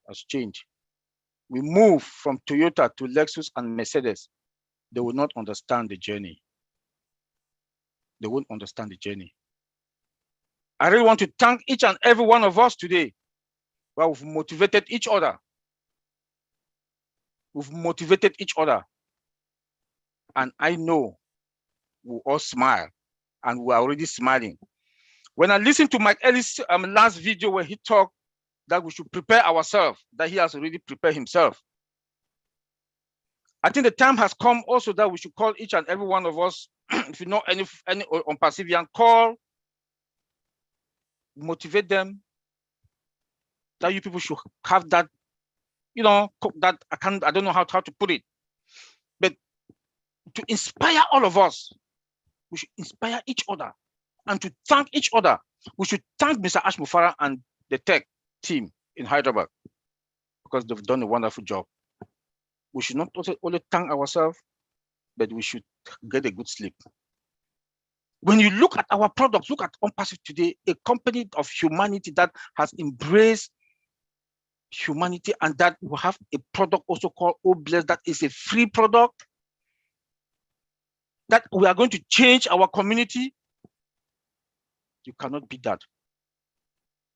has changed. We move from Toyota to Lexus and Mercedes. They will not understand the journey. They won't understand the journey. I really want to thank each and every one of us today. Well, we've motivated each other. We've motivated each other. And I know we'll all smile, and we're already smiling. When I listened to Mike Ellis' last video where he talked that we should prepare ourselves, that he has already prepared himself. I think the time has come also that we should call each and every one of us, if you know any OnPassivian, call, motivate them, that you people should have that, that I don't know how to put it, but to inspire all of us. We should inspire each other and to thank each other. We should thank Mr. Ash Mufara and the tech team in Hyderabad because they've done a wonderful job. We should not only thank ourselves, but we should get a good sleep. When you look at our products, look at OnPassive today, a company of humanity that has embraced humanity, and that will have a product also called OBless that is a free product, that we are going to change our community. You cannot beat that.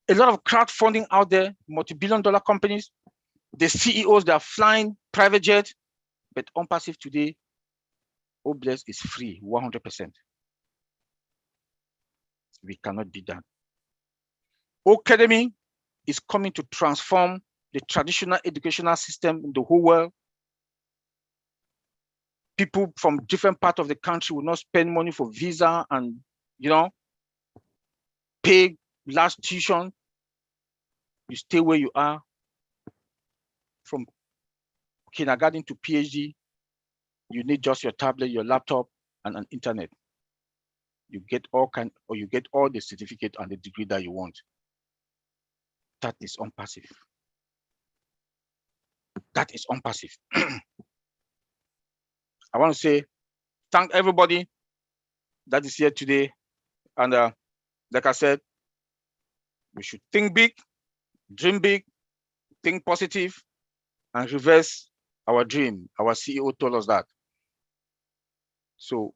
A lot of crowdfunding out there, multi-billion-dollar companies, the CEOs, they are flying private jet, but OnPassive today, OBless is free, 100%. We cannot beat that. Academy is coming to transform the traditional educational system in the whole world. People from different parts of the country will not spend money for visa and, pay large tuition. You stay where you are. From kindergarten to PhD, you need just your tablet, your laptop, and an internet. You get all the certificate and the degree that you want. That is OnPassive. That is OnPassive. I want to say thank everybody that is here today. And like I said, we should think big, dream big, think positive, and reverse our dream. Our CEO told us that. So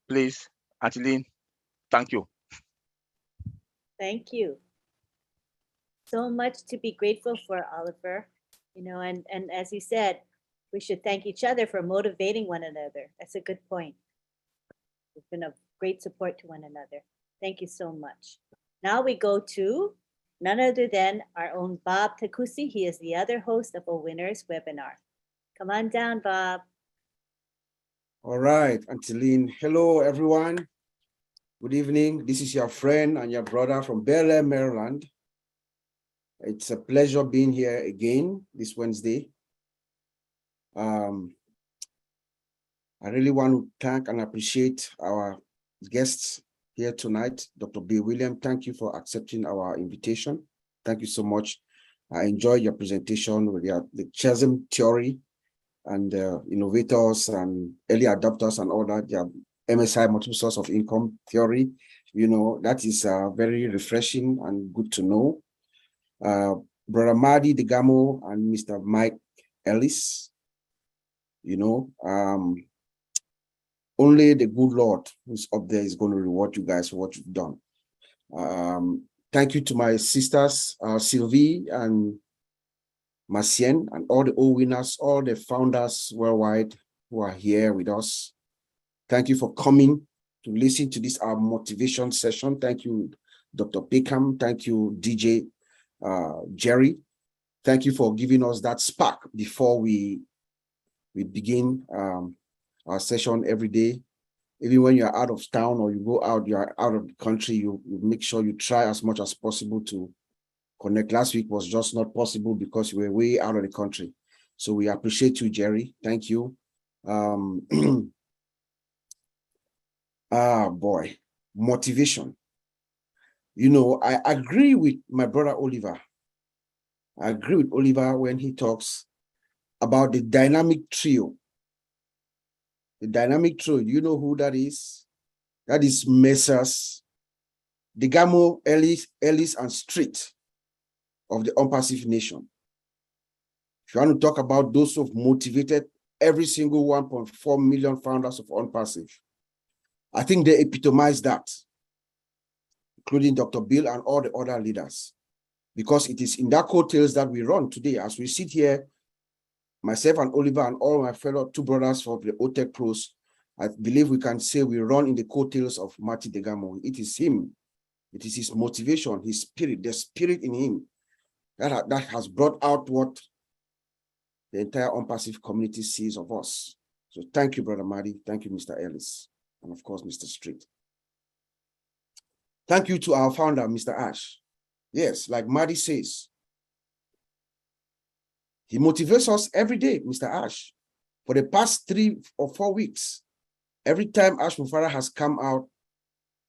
please, Auntie, thank you. Thank you. So much to be grateful for, Oliver. And as you said, we should thank each other for motivating one another. That's a good point. We've been of great support to one another. Thank you so much. Now we go to none other than our own Bob Takusi. He is the other host of a Winners webinar. Come on down, Bob. All right, Anteline. Hello, everyone. Good evening. This is your friend and your brother from Bel Air, Maryland. It's a pleasure being here again this Wednesday. I really want to thank and appreciate our guests here tonight. Dr. Bill Williams, thank you for accepting our invitation. Thank you so much. I enjoyed your presentation with the CHASM theory and innovators and early adopters and all that. The MSI, multiple source of income theory, that is very refreshing and good to know. Brother Mahdi Degamo and Mr. Mike Ellis, only the good Lord who's up there is going to reward you guys for what you've done. Thank you to my sisters, Sylvie and Macien, and all the winners, all the founders worldwide who are here with us. Thank you for coming to listen to this our motivation session. Thank you, Dr. Pickham. Thank you, DJ Jerry. Thank you for giving us that spark before we begin our session every day. Even when you're out of town or you go out, you're out of the country, you make sure you try as much as possible to connect. Last week was just not possible because you were way out of the country. So we appreciate you, Jerry. Thank you. Boy, motivation. I agree with my brother Oliver. I agree with Oliver when he talks about the dynamic trio. The dynamic trio, you know who that is? That is Messrs. Degamo, Ellis, and Street of the OnPassive Nation. If you want to talk about those who have motivated every single 1.4 million founders of OnPassive, I think they epitomize that, including Dr. Bill and all the other leaders, because it is in that coattails that we run today. As we sit here, myself and Oliver and all my fellow two brothers from the OTEC Pros, I believe we can say we run in the coattails of Marty Degamo. It is him. It is his motivation, his spirit, the spirit in him that has brought out what the entire OnPassive community sees of us. So thank you, Brother Marty. Thank you, Mr. Ellis. And of course, Mr. Street. Thank you to our founder, Mr. Ash. Yes, like Marty says, he motivates us every day, Mr. Ash. For the past 3 or 4 weeks, Every time Ash Mufara has come out,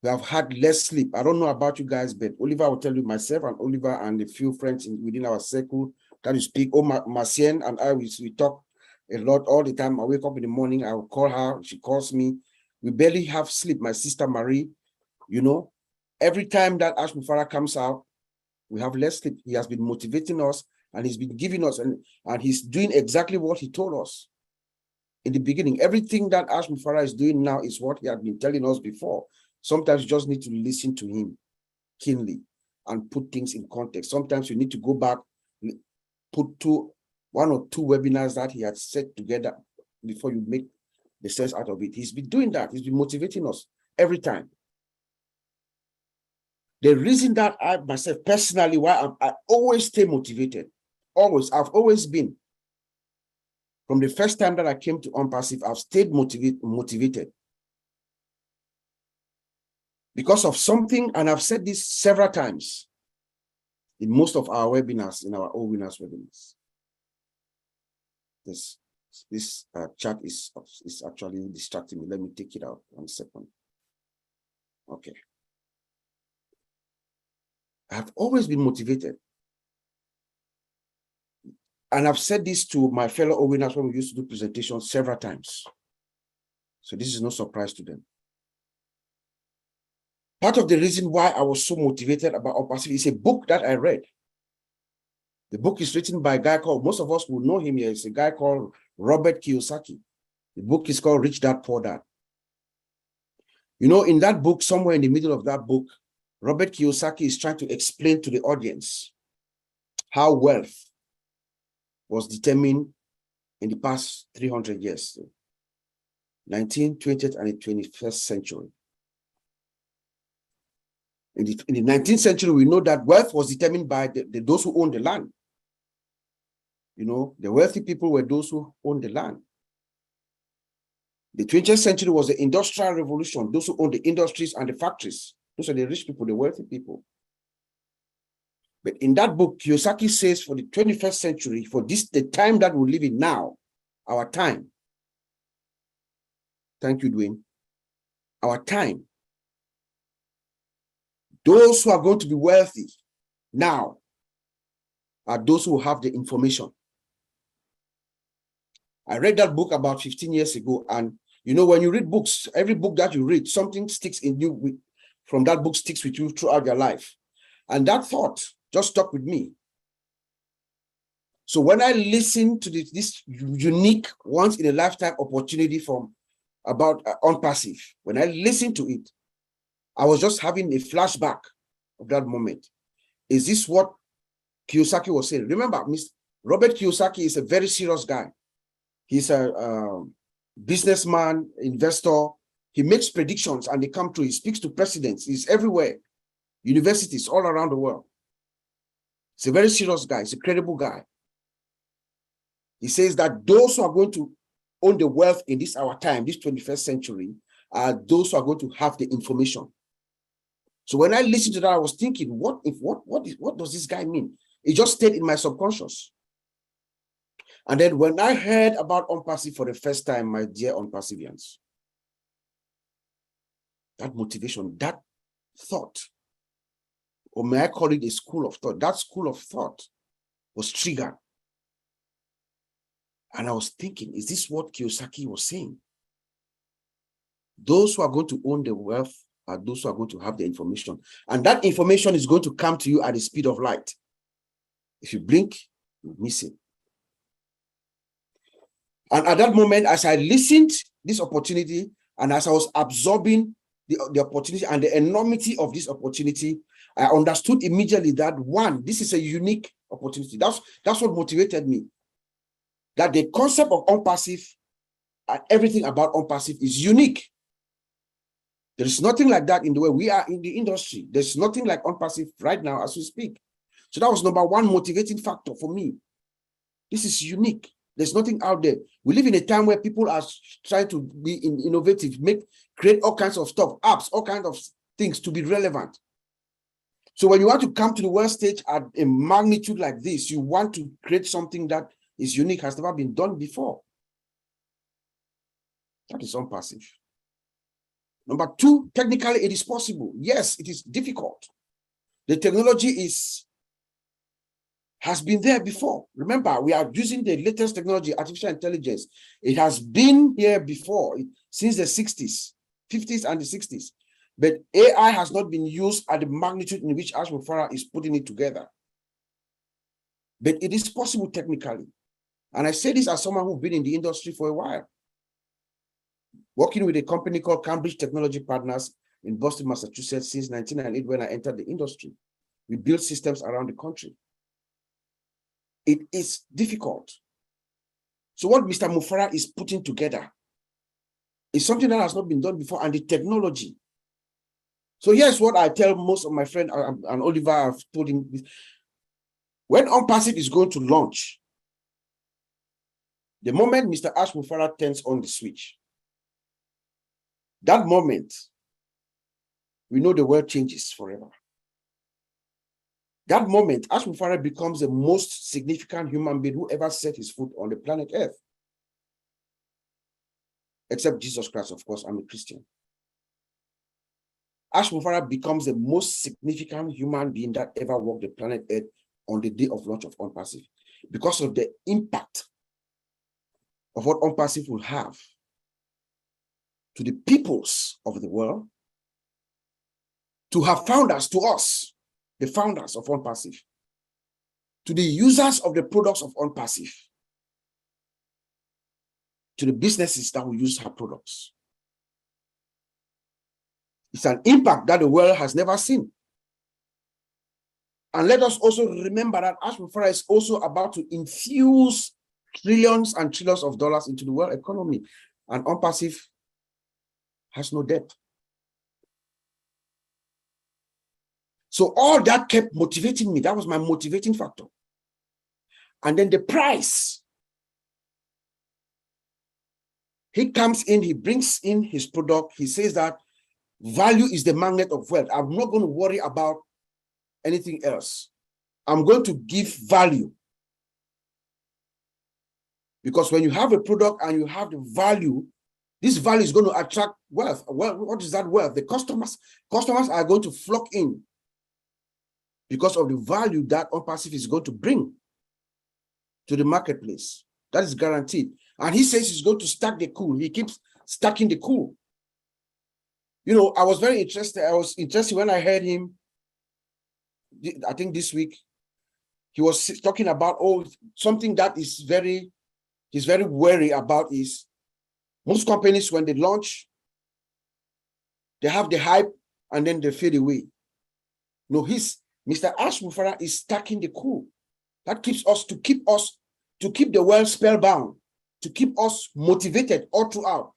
we have had less sleep. I don't know about you guys, but Oliver will tell you, myself and Oliver and a few friends within our circle that you speak. Oh, Marcien and I, we talk a lot all the time. I wake up in the morning, I will call her, she calls me. We barely have sleep. My sister Marie, you know, every time that Ash Mufara comes out, we have less sleep. He has been motivating us and he's been giving us, and he's doing exactly what he told us in the beginning. Everything that Ash Mufara is doing now is what he had been telling us before. Sometimes you just need to listen to him keenly and put things in context. Sometimes you need to go back, put one or two webinars that he had set together before you make the sense out of it. He's been doing that. He's been motivating us every time. The reason that I myself personally, why I always stay motivated, I've always been. From the first time that I came to OnPassive, I've stayed motivated. Because of something, and I've said this several times in most of our webinars, in our own winners webinars. This chat is actually distracting me. Let me take it out 1 second. Okay. I've always been motivated. And I've said this to my fellow winners when we used to do presentations several times. So this is no surprise to them. Part of the reason why I was so motivated about OnPassive is a book that I read. The book is written by a guy called, most of us will know him here, it's a guy called Robert Kiyosaki. The book is called Rich Dad Poor Dad. You know, in that book, somewhere in the middle of that book, Robert Kiyosaki is trying to explain to the audience how wealth was determined in the past 300 years, 19th, 20th, and the 21st century. In the 19th century, we know that wealth was determined by those who owned the land. You know, the wealthy people were those who owned the land. The 20th century was the Industrial Revolution, those who owned the industries and the factories. Those are the rich people, the wealthy people. But in that book, Kiyosaki says for the 21st century, for the time that we live in now, our time. Thank you, Dwayne. Our time. Those who are going to be wealthy now are those who have the information. I read that book about 15 years ago, and you know, when you read books, every book that you read, something sticks in you from that book sticks with you throughout your life. And that thought just stuck with me. So when I listened to this unique once in a lifetime opportunity about OnPassive, when I listened to it, I was just having a flashback of that moment. Is this what Kiyosaki was saying? Remember, Robert Kiyosaki is a very serious guy. He's a businessman, investor. He makes predictions and they come true. He speaks to presidents. He's everywhere. Universities all around the world. He's a very serious guy. He's a credible guy. He says that those who are going to own the wealth in this our time, this 21st century, are those who are going to have the information. So when I listened to that, I was thinking, what does this guy mean? It just stayed in my subconscious. And then when I heard about OnPassive for the first time, my dear OnPassivians, that motivation, that thought, or may I call it a school of thought, that school of thought was triggered. And I was thinking, is this what Kiyosaki was saying? Those who are going to own the wealth are those who are going to have the information. And that information is going to come to you at the speed of light. If you blink, you miss it. And at that moment, as I listened to this opportunity, and as I was absorbing the opportunity and the enormity of this opportunity, I understood immediately that one, this is a unique opportunity. That's what motivated me. That the concept of OnPassive and everything about OnPassive is unique. There is nothing like that in the way we are in the industry. There's nothing like OnPassive right now as we speak. So that was number one motivating factor for me. This is unique. There's nothing out there. We live in a time where people are trying to be innovative, create all kinds of stuff, apps, all kinds of things to be relevant. So when you want to come to the world stage at a magnitude like this, you want to create something that is unique, has never been done before. That is OnPassive. Number two, technically it is possible. Yes, it is difficult. The technology has been there before. Remember, we are using the latest technology, artificial intelligence. It has been here before, since the 60s, 50s and the 60s. But AI has not been used at the magnitude in which Ash Mufarah is putting it together. But it is possible technically. And I say this as someone who's been in the industry for a while, working with a company called Cambridge Technology Partners in Boston, Massachusetts since 1998 when I entered the industry. We build systems around the country. It is difficult. So what Mr. Mufarah is putting together is something that has not been done before, and the technology. So here's what I tell most of my friends, and Oliver, I've told him this. When OnPassive is going to launch, the moment Mr. Ash Mufarah turns on the switch, that moment, we know the world changes forever. That moment, Ash Mufarah becomes the most significant human being who ever set his foot on the planet Earth. Except Jesus Christ, of course, I'm a Christian. Ash Mufarah becomes the most significant human being that ever walked the planet Earth on the day of launch of OnPassive, because of the impact of what OnPassive will have to the peoples of the world, to have founders, to us, the founders of OnPassive, to the users of the products of OnPassive, to the businesses that will use her products. It's an impact that the world has never seen. And let us also remember that Ash Mufarah is also about to infuse trillions and trillions of dollars into the world economy. And OnPassive has no debt. So all that kept motivating me. That was my motivating factor. And then the price. He comes in, he brings in his product. He says that value is the magnet of wealth. I'm not going to worry about anything else. I'm going to give value. Because when you have a product and you have the value, this value is going to attract wealth. Well, what is that wealth? The customers are going to flock in because of the value that OnPassive is going to bring to the marketplace. That is guaranteed. And he says he's going to stack the cool. He keeps stacking the cool. You know, I was very interested. I was interested when I heard him, I think this week, he was talking about, something that is he's very wary about is most companies, when they launch, they have the hype and then they fade away. No, Mr. Ash Mufarah is stacking the cool. That keeps to keep the world spellbound, to keep us motivated all throughout.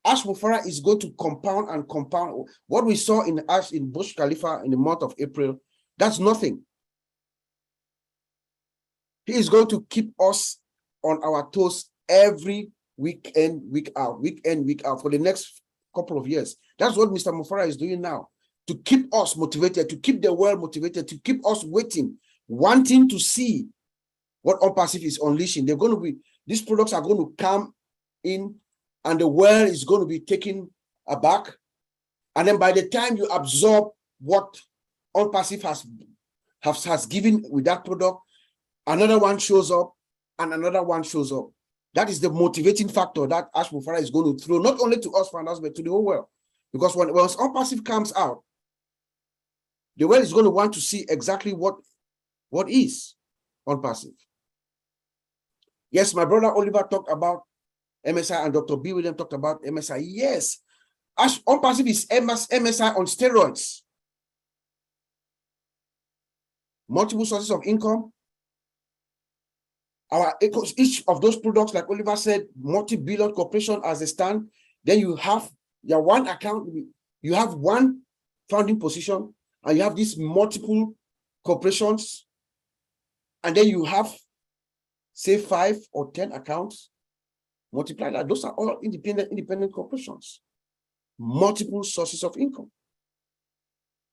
Ash Mufarah is going to compound and compound. What we saw in Burj Khalifa in the month of April, that's nothing. He is going to keep us on our toes every week in, week out for the next couple of years. That's what Mr. Mufarah is doing now, to keep us motivated, to keep the world motivated, to keep us waiting, wanting to see what OnPassive is unleashing. These products are going to come in and the world is going to be taken aback. And then by the time you absorb what OnPassive has given with that product, another one shows up and another one shows up. That is the motivating factor that Ash Mufarah is going to throw, not only to us founders, but to the whole world. Because once OnPassive comes out, the world is going to want to see exactly what is OnPassive. Yes, my brother Oliver talked about MSI and Dr. B. William talked about MSI. Yes, OnPassive is MSI on steroids. Multiple sources of income. Each of those products, like Oliver said, multi-billion corporation as a stand. Then you have your one account, you have one founding position, and you have these multiple corporations, and then you have, say, 5 or 10 accounts. Multiply that. Those are all independent corporations. Multiple sources of income.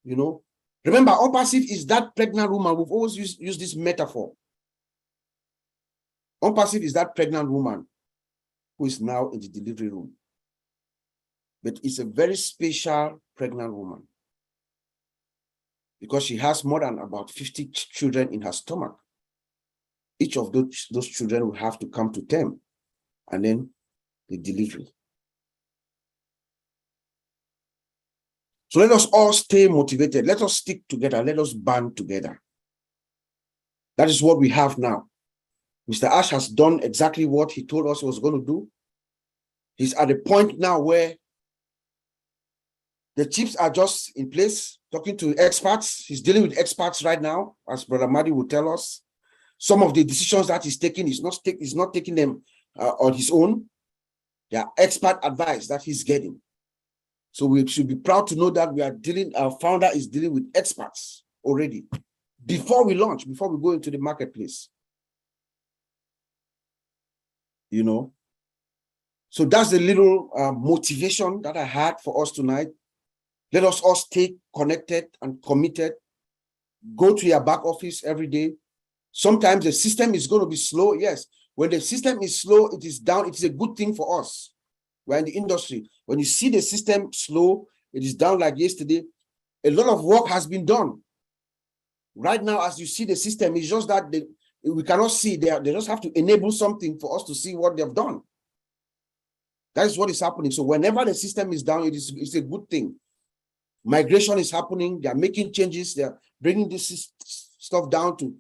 You know, remember, OnPassive is that pregnant woman. We've always used this metaphor. OnPassive is that pregnant woman who is now in the delivery room. but it's a very special pregnant woman because she has more than about 50 children in her stomach. Each of those children will have to come to term, and then the delivery. So let us all stay motivated. Let us stick together. Let us band together. That is what we have now. Mr. Ash has done exactly what he told us he was going to do. He's at the point now where the chips are just in place, talking to experts. He's dealing with experts right now, as Brother Madi will tell us. Some of the decisions that he's taking, he's not taking them on his own. They are expert advice that he's getting. So we should be proud to know that our founder is dealing with experts already before we launch, before we go into the marketplace. You know, so that's the little motivation that I had for us tonight. Let us all stay connected and committed. Go to your back office every day. Sometimes the system is going to be slow. Yes, when the system is slow, it is down. It is a good thing for us. We're in the industry. When you see the system slow, it is down like yesterday. A lot of work has been done. Right now, as you see the system, it's just that we cannot see. They just have to enable something for us to see what they've done. That is what is happening. So whenever the system is down, it's a good thing. Migration is happening. They are making changes. They are bringing this stuff down to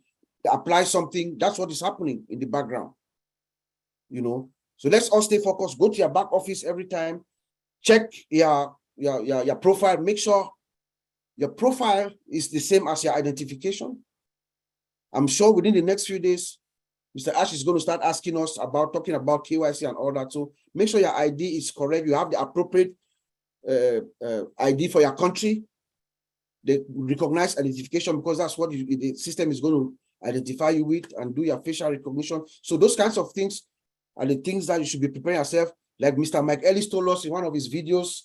apply something. That's what is happening in the background. You know, so let's all stay focused. Go to your back office every time. Check your profile. Make sure your profile is the same as your identification. I'm sure within the next few days, Mr. Ash is going to start asking us about talking about KYC and all that. So make sure your ID is correct. You have the appropriate ID for your country. They recognize identification because that's what the system is going to identify you with and do your facial recognition. So those kinds of things are the things that you should be preparing yourself. Like Mr. Mike Ellis told us in one of his videos,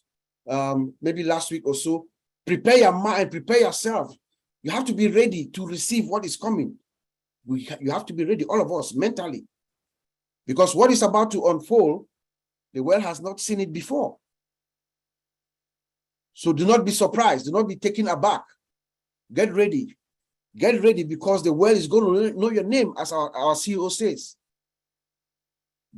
maybe last week or so, prepare your mind, prepare yourself. You have to be ready to receive what is coming. You have to be ready, all of us, mentally. Because what is about to unfold, the world has not seen it before. So do not be surprised. Do not be taken aback. Get ready. Get ready because the world is going to know your name, as our CEO says.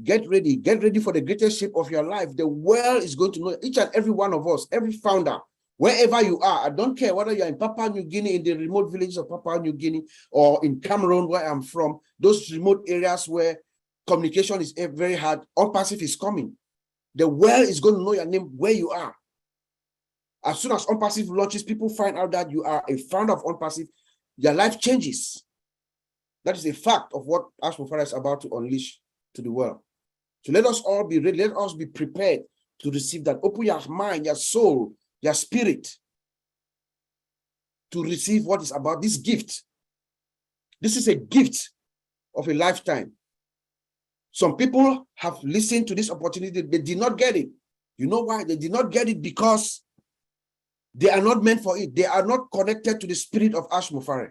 Get ready. Get ready for the greatest shape of your life. The world is going to know each and every one of us, every founder, wherever you are. I don't care whether you're in Papua New Guinea, in the remote villages of Papua New Guinea, or in Cameroon, where I'm from, those remote areas where communication is very hard. OnPassive is coming. The world is going to know your name where you are. As soon as OnPassive launches, people find out that you are a founder of OnPassive, their life changes. That is a fact of what Ash Mufara is about to unleash to the world. So let us all be ready. Let us be prepared to receive that. Open your mind, your soul, your spirit to receive what is about this gift. This is a gift of a lifetime. Some people have listened to this opportunity. They did not get it. You know why? They did not get it because they are not meant for it. They are not connected to the spirit of Ash Mufara.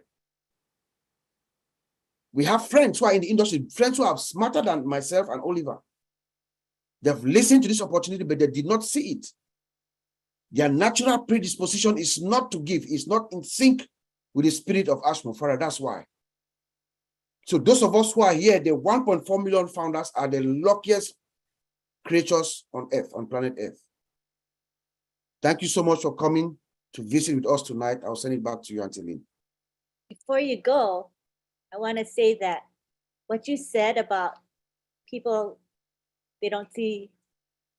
We have friends who are in the industry, friends who are smarter than myself and Oliver. They've listened to this opportunity, but they did not see it. Their natural predisposition is not to give, it's not in sync with the spirit of Ash Mufara. That's why. So those of us who are here, the 1.4 million founders are the luckiest creatures on earth, on planet Earth. Thank you so much for coming to visit with us tonight. I'll send it back to you, Auntie Lynn. Before you go, I want to say that what you said about people, they don't see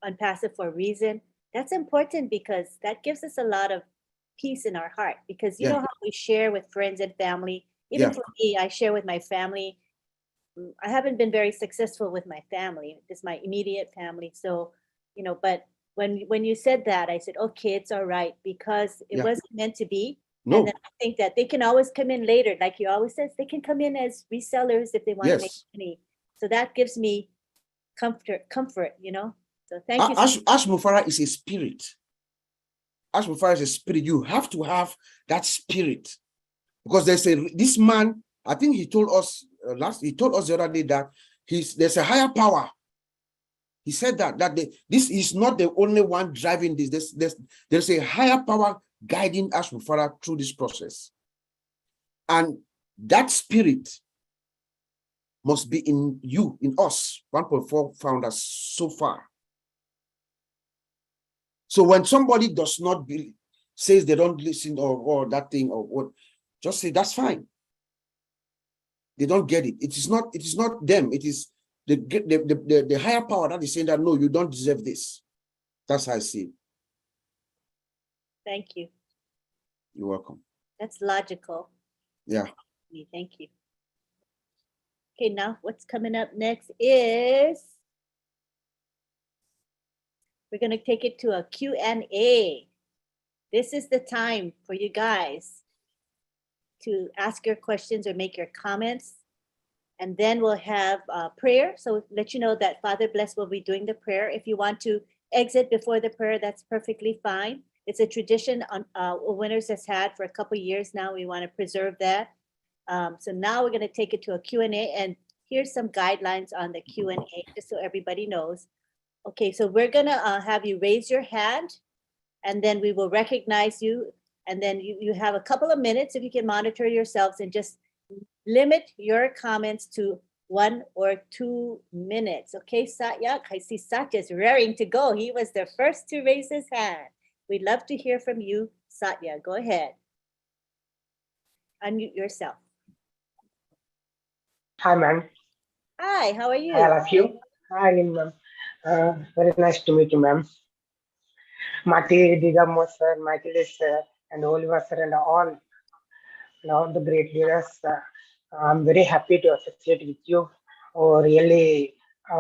OnPassive for a reason, that's important because that gives us a lot of peace in our heart. Because you know how we share with friends and family. Even for me, I share with my family. I haven't been very successful with my family. It's my immediate family. So, you know, but when you said that, I said, okay, it's all right because it wasn't meant to be. No. And then I think that they can always come in later. Like you always says, they can come in as resellers if they want to make money. So that gives me comfort, you know? So thank you. Ash Mufara is a spirit. Ash Mufara is a spirit. You have to have that spirit. Because this man, I think he told us the other day that there's a higher power He said that this is not the only one driving this. There's a higher power guiding us further through this process. And that spirit must be in you, in us, 1.4 founders so far. So when somebody does not believe, says they don't listen or that thing or what, just say that's fine. They don't get it. It is not them. It is the higher power that is saying that no, you don't deserve this. That's how I see it. Thank you. You're welcome. That's logical. Yeah. Thank you. Okay, now what's coming up next is we're going to take it to a Q&A. This is the time for you guys to ask your questions or make your comments. And then we'll have prayer. So let you know that Father Bless will be doing the prayer. If you want to exit before the prayer, that's perfectly fine. It's a tradition Winners has had for a couple of years now. We want to preserve that. So now we're going to take it to a Q&A, and here's some guidelines on the Q&A, just so everybody knows. Okay, so we're going to have you raise your hand, and then we will recognize you. And then you have a couple of minutes if you can monitor yourselves and just limit your comments to 1 or 2 minutes. Okay, Satya, I see Satya's raring to go. He was the first to raise his hand. We'd love to hear from you, Satya. Go ahead. Unmute yourself. Hi, ma'am. Hi, how are you? I love you. Hi, ma'am. Very nice to meet you, ma'am. Mati, Digamo, sir, Michael, sir, and Oliver, sir, and all the great leaders. I'm very happy to associate with you. Or really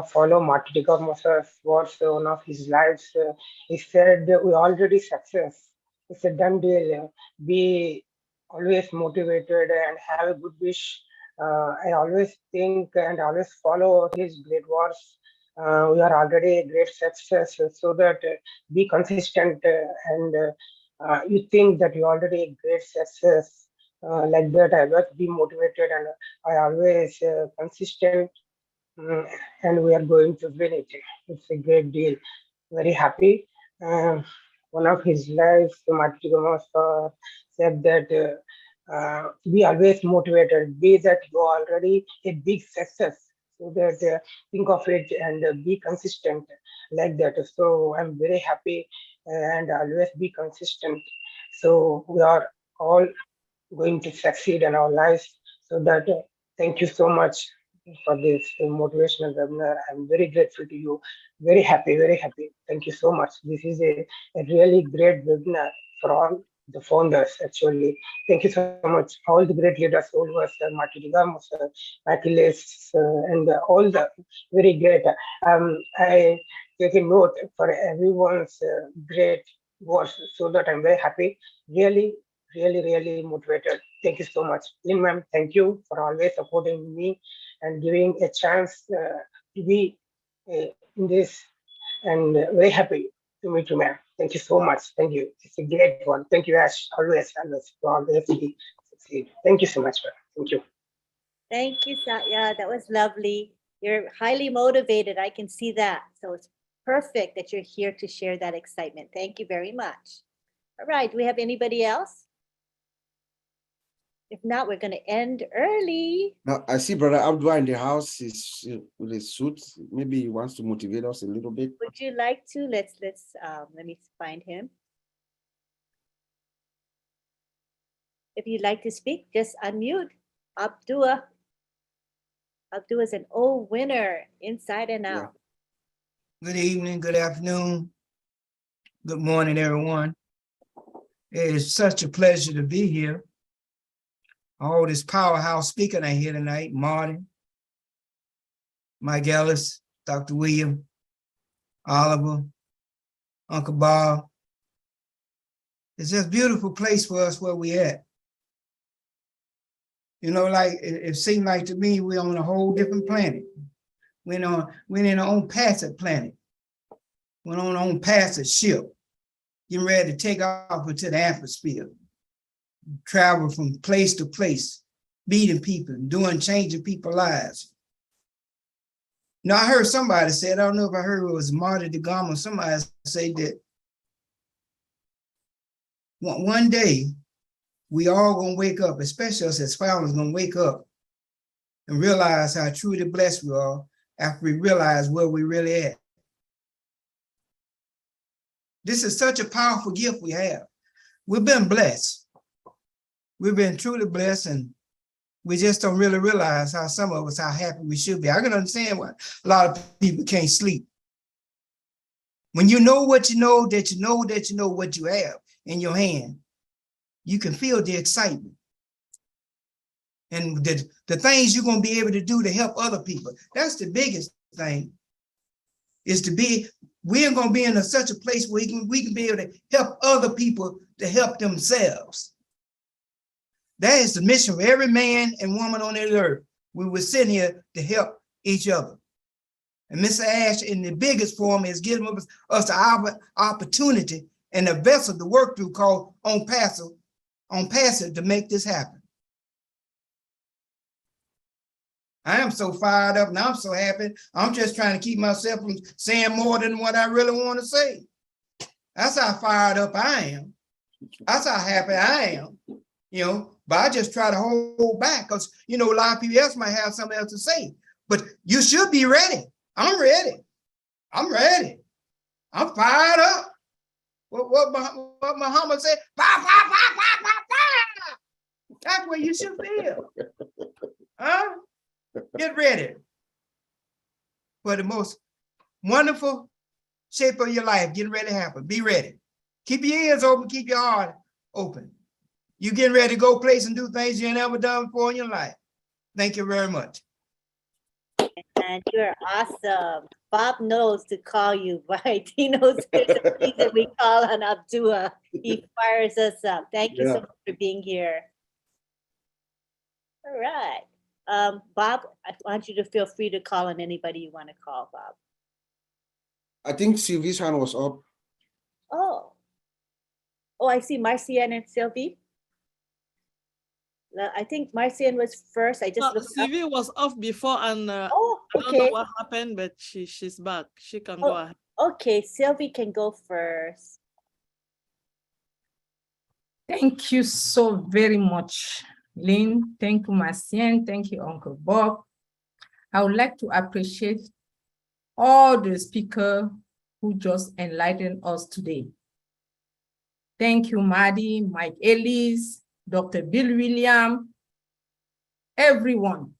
follow Marty Digamo, sir's words. One of his lives, he said, "We already success. It's a done deal. Be always motivated and have a good wish." I always think and always follow his great words. We are already a great success, so that be consistent and you think that you already a great success. Like that, I always be motivated and I always consistent, and we are going to win it. It's a great deal. Very happy. One of his lives, Marty Gomez said that be always motivated, be that you are already a big success, so that think of it and be consistent like that. So I'm very happy and always be consistent. So we are all going to succeed in our lives. So that thank you so much for this motivational webinar. I'm very grateful to you. Very happy, very happy. Thank you so much. This is a really great webinar for all the founders, actually. Thank you so much. All the great leaders, Oliver, sir, Marty Digamo, sir, Achilles, and all the very great. I take a note for everyone's great words, so that I'm very happy. Really, really motivated. Thank you so much. Lynn ma'am, thank you for always supporting me and giving a chance to be in this, and very happy to meet you, ma'am. Thank you so much. Thank you. It's a great one. Thank you, Ash. Always succeed. Thank you so much, ma'am. Thank you. Thank you, Satya. That was lovely. You're highly motivated. I can see that. So it's perfect that you're here to share that excitement. Thank you very much. All right. Do we have anybody else? If not, we're going to end early. Now I see Brother Abdua in the house. He's with his suit. Maybe he wants to motivate us a little bit. Would you like to? Let me find him. If you'd like to speak, just unmute. Abdua. Abdua is an old winner, inside and out. Good evening, good afternoon, good morning, everyone. It is such a pleasure to be here. All this powerhouse speaking I hear tonight, Martin, Mike Ellis, Dr. William, Oliver, Uncle Bob. It's just a beautiful place for us where we at. You know, like it seemed like to me we're on a whole different planet. We're in our own passage planet. We're on our own passage ship, getting ready to take off into the atmosphere, travel from place to place, meeting people, changing people's lives. Now, I heard somebody say, I don't know if I heard it was Marty DeGama, somebody say that one day we all gonna wake up, especially us as founders, gonna wake up and realize how truly blessed we are after we realize where we really at. This is such a powerful gift we have. We've been blessed. We've been truly blessed, and we just don't really realize how some of us, how happy we should be. I can understand why a lot of people can't sleep. When you know what you know, that you know that you know what you have in your hand, you can feel the excitement. And the things you're going to be able to do to help other people. That's the biggest thing, is to be, we're going to be in such a place where we can be able to help other people to help themselves. That is the mission for every man and woman on the earth. We were sitting here to help each other. And Mr. Ash, in the biggest form, is giving us the opportunity and a vessel to work through called On Passive to make this happen. I am so fired up and I'm so happy. I'm just trying to keep myself from saying more than what I really want to say. That's how fired up I am. That's how happy I am, you know, but I just try to hold back because, you know, a lot of people else might have something else to say, but you should be ready. I'm ready. I'm ready. I'm fired up. What Muhammad said, fire, fire, fire, fire, fire, fire. That's what you should feel. Huh? Get ready for the most wonderful shape of your life. Getting ready to happen. Be ready. Keep your ears open. Keep your heart open. You getting ready to go place and do things you ain't ever done before in your life. Thank you very much. And you're awesome. Bob knows to call you, right? He knows there's a reason we call on Abdua. He fires us up. Thank you so much for being here. All right. Bob, I want you to feel free to call on anybody you want to call, Bob. I think Sylvie's hand was up. Oh, I see Marcian and Sylvie. I think Marcian was first. I just looked Sylvie was off before, and okay. I don't know what happened, but she's back. She can go ahead. Okay, Sylvie can go first. Thank you so very much, Lynn. Thank you, Marcian. Thank you, Uncle Bob. I would like to appreciate all the speakers who just enlightened us today. Thank you, Maddie, Mike Ellis, Dr. Bill William, everyone.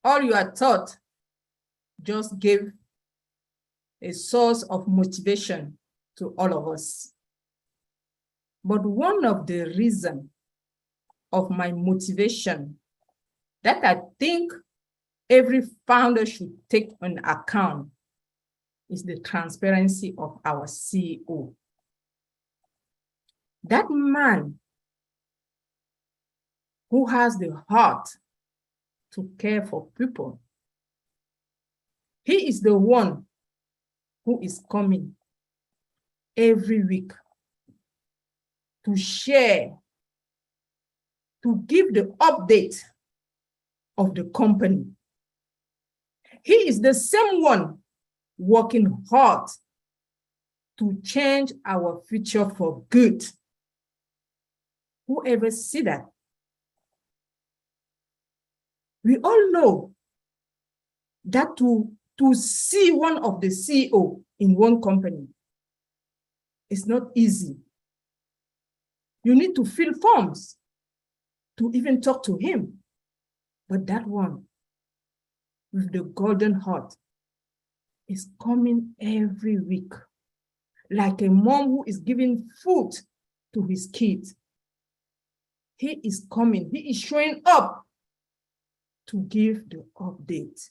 All your thought just gave a source of motivation to all of us. But one of the reasons of my motivation that I think every founder should take on account is the transparency of our CEO. That man who has the heart to care for people, he is the one who is coming every week to share, to give the update of the company. He is the same one working hard to change our future for good. Whoever see that? We all know that to see one of the CEO in one company is not easy. You need to fill forms to even talk to him. But that one with the golden heart is coming every week, like a mom who is giving food to his kids. He is coming, he is showing up to give the update.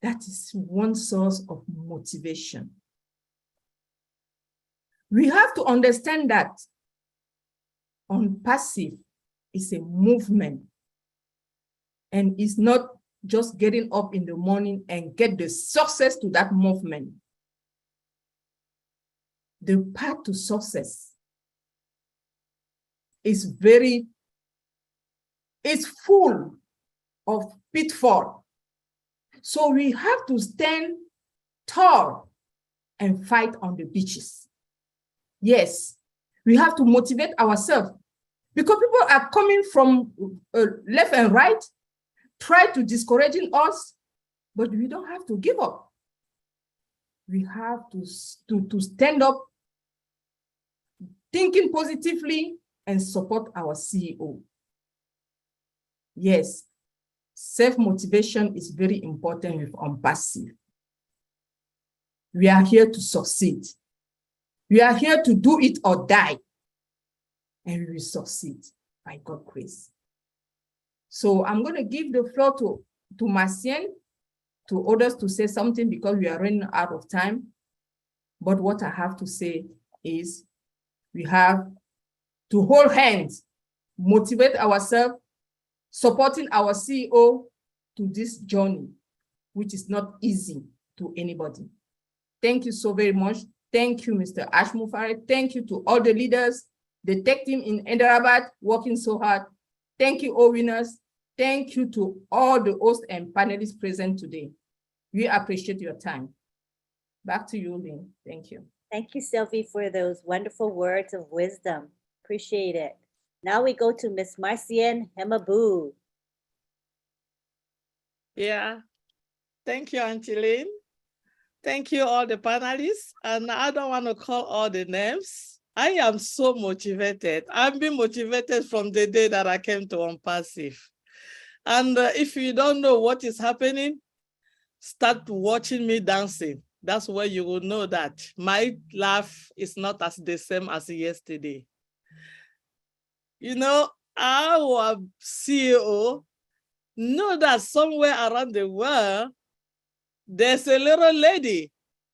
That is one source of motivation. We have to understand that On Passive is a movement, and it's not just getting up in the morning and get the success to that movement. The path to success is full of pitfall. So we have to stand tall and fight on the beaches. Yes, we have to motivate ourselves because people are coming from left and right, try to discouraging us, but we don't have to give up. We have to stand up, thinking positively, and support our CEO. Yes, self-motivation is very important with OnPassive. We are here to succeed. We are here to do it or die, and we will succeed by God's grace. So I'm going to give the floor to Marcienne, to others to say something because we are running out of time. But what I have to say is we have to hold hands, motivate ourselves, supporting our CEO to this journey, which is not easy to anybody. Thank you so very much. Thank you, Mr. Ashmufare. Thank you to all the leaders, the tech team in Hyderabad working so hard. Thank you, all winners. Thank you to all the hosts and panelists present today. We appreciate your time. Back to you, Lynn. Thank you. Thank you, Sylvie, for those wonderful words of wisdom. Appreciate it. Now we go to Miss Marcienne Hemabu. Yeah. Thank you, Auntie Lynn. Thank you, all the panelists. And I don't want to call all the names. I am so motivated. I've been motivated from the day that I came to OnPassive. And if you don't know what is happening, start watching me dancing. That's where you will know that my life is not as the same as yesterday. You know, our CEO know that somewhere around the world, there's a little lady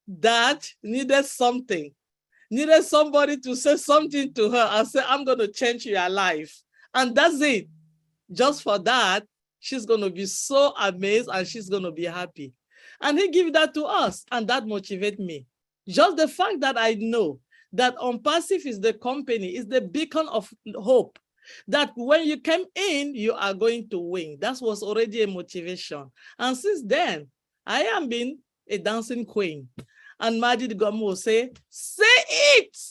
that needed something, needed somebody to say something to her and say, I'm going to change your life. And that's it. Just for that, she's going to be so amazed and she's going to be happy. And he gave that to us, and that motivates me. Just the fact that I know that OnPassive is the company, is the beacon of hope, that when you came in, you are going to win. That was already a motivation. And since then, I am being a dancing queen. And Majid Gomu will say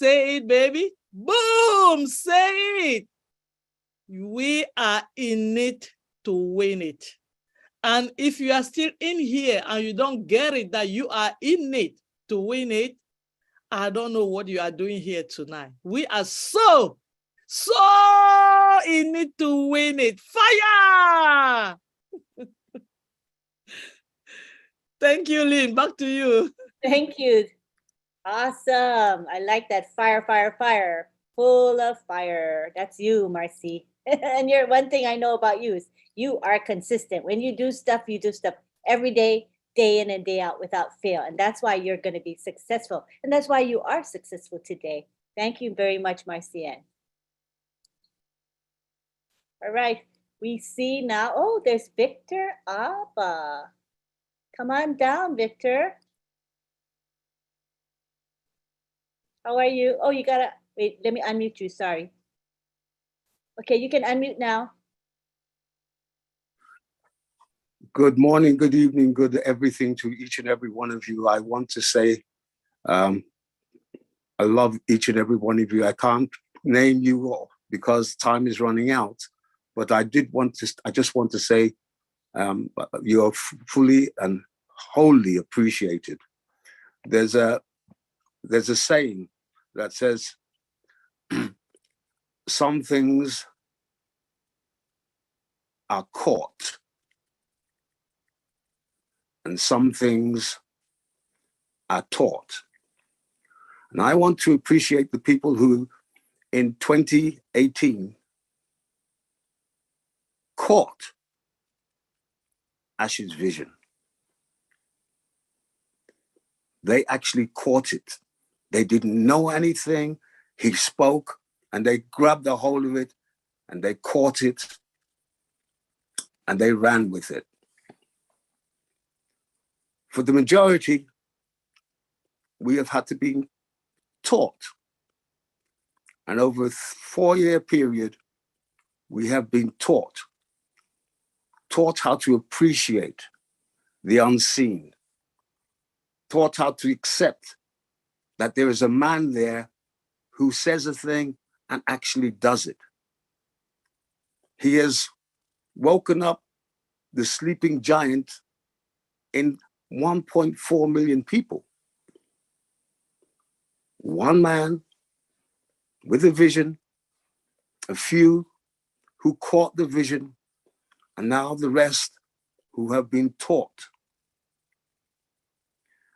it, baby. Boom, say it. We are in it to win it. And if you are still in here and you don't get it, that you are in it to win it, I don't know what you are doing here tonight. We are so in it to win it. Fire! Thank you, Lynn. Back to you. Thank you. Awesome. I like that. Fire, fire, fire. Full of fire. That's you, Marcy. And one thing I know about you is you are consistent. When you do stuff every day, day in and day out without fail. And that's why you're going to be successful. And that's why you are successful today. Thank you very much, Marcienne. All right. We see now, oh, there's Victor Abba. Come on down, Victor. How are you? Oh, you gotta, wait, let me unmute you, sorry. Okay, you can unmute now. Good morning, good evening, good everything to each and every one of you. I want to say I love each and every one of you. I can't name you all because time is running out, but I just want to say you are fully and wholly appreciated. There's a saying that says, some things are caught and some things are taught. And I want to appreciate the people who in 2018 caught Ash's vision. They actually caught it. They didn't know anything. He spoke and they grabbed a hold of it and they caught it and they ran with it. For the majority, we have had to be taught. And over a 4-year period, we have been taught how to appreciate the unseen, taught how to accept that there is a man there who says a thing and actually does it. He has woken up the sleeping giant in 1.4 million people. One man with a vision, a few who caught the vision, and now the rest who have been taught.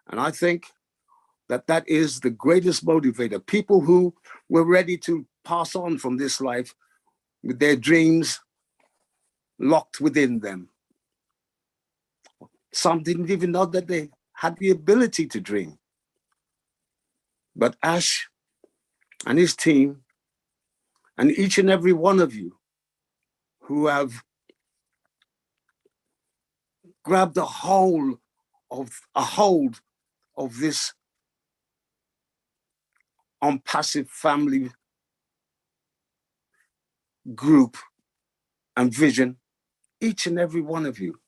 And I think that that is the greatest motivator. People who were ready to pass on from this life with their dreams locked within them. Some didn't even know that they had the ability to dream. But Ash and his team, and each and every one of you who have grabbed a hold of this ONPASSIVE family group and vision, each and every one of you,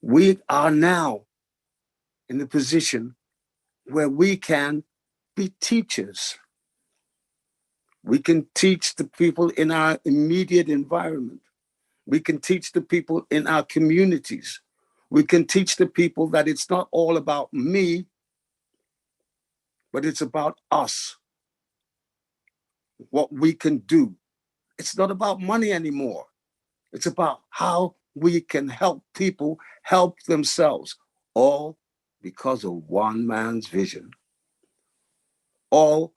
we are now in the position where we can be teachers. We can teach the people in our immediate environment. We can teach the people in our communities. We can teach the people that it's not all about me, but it's about us, what we can do. It's not about money anymore. It's about how we can help people help themselves, all because of one man's vision. All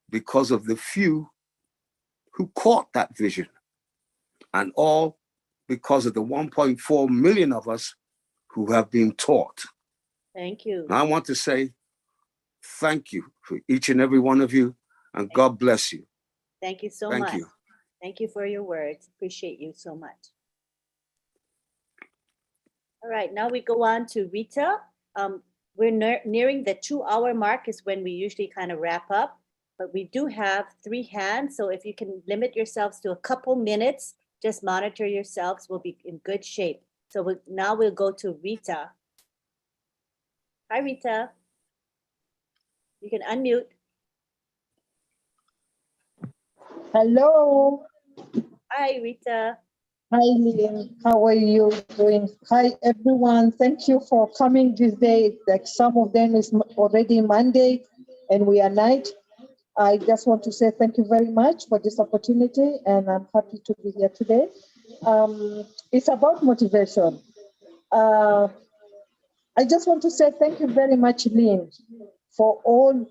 because of the few who caught that vision, and all because of the 1.4 million of us who have been taught. Thank you. And I want to say thank you for each and every one of you, and God bless you. Thank you so Thank much. you. Thank you for your words. Appreciate you so much. All right, now we go on to Rita. We're nearing the 2-hour mark is when we usually kind of wrap up, but we do have 3 hands. So if you can limit yourselves to a couple minutes, just monitor yourselves, we'll be in good shape. So now we'll go to Rita. Hi, Rita. You can unmute. Hello. Hi, Rita. Hi, Lynn. How are you doing? Hi, everyone. Thank you for coming this day. Like some of them is already Monday and we are night. I just want to say thank you very much for this opportunity, and I'm happy to be here today. It's about motivation. I just want to say thank you very much, Lynn, for all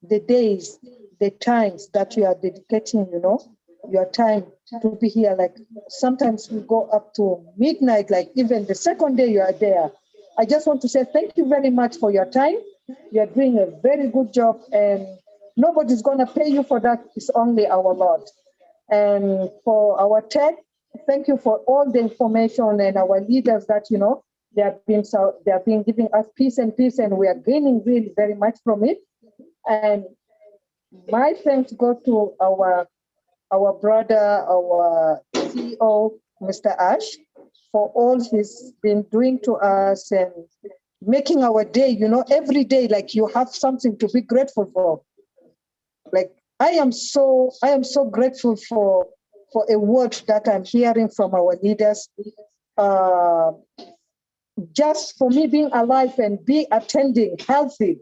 the days, the times that you are dedicating, your time to be here. Like sometimes we go up to midnight, like even the second day you are there. I just want to say thank you very much for your time. You're doing a very good job, and nobody's going to pay you for that. It's only our Lord. And for our tech, thank you for all the information, and our leaders that, they have been giving us peace, and we are gaining really very much from it. And my thanks go to our brother, our CEO, Mr. Ash, for all he's been doing to us and making our day, every day, like you have something to be grateful for. Like I am so grateful for a word that I'm hearing from our leaders. Just for me being alive and be attending healthy,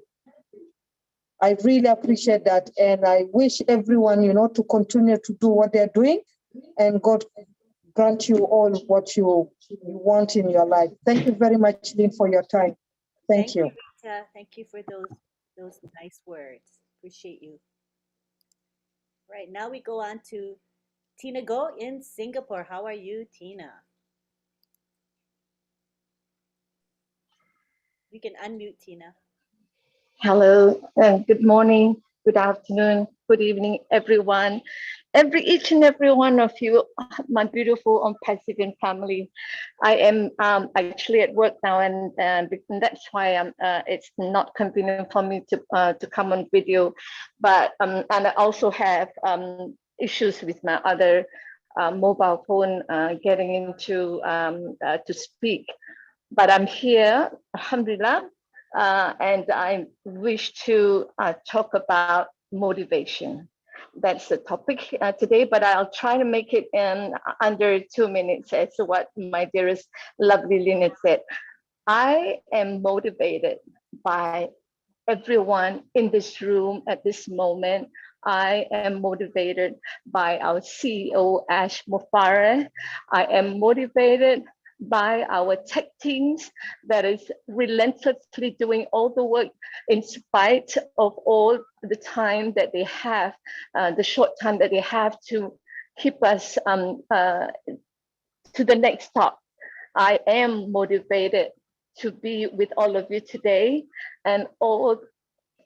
I really appreciate that. And I wish everyone, to continue to do what they're doing, and God grant you all what you want in your life. Thank you very much, Lynn, for your time. Thank you. Rita. Thank you for those nice words. Appreciate you. Right, now we go on to Tina Go in Singapore. How are you, Tina? You can unmute, Tina. Hello, good morning, good afternoon, good evening, everyone. Each and every one of you, my beautiful ONPASSIVE family. I am actually at work now, and that's why it's not convenient for me to come on video. But and I also have issues with my other mobile phone getting into to speak. but I'm here, alhamdulillah, and I wish to talk about motivation. That's the topic today, but I'll try to make it in under 2 minutes, as what my dearest lovely Lynette said. I am motivated by everyone in this room at this moment. I am motivated by our CEO, Ash Mufareh. I am motivated by our tech teams that is relentlessly doing all the work in spite of all the time that they have, the short time that they have to keep us to the next stop. I am motivated to be with all of you today, and all of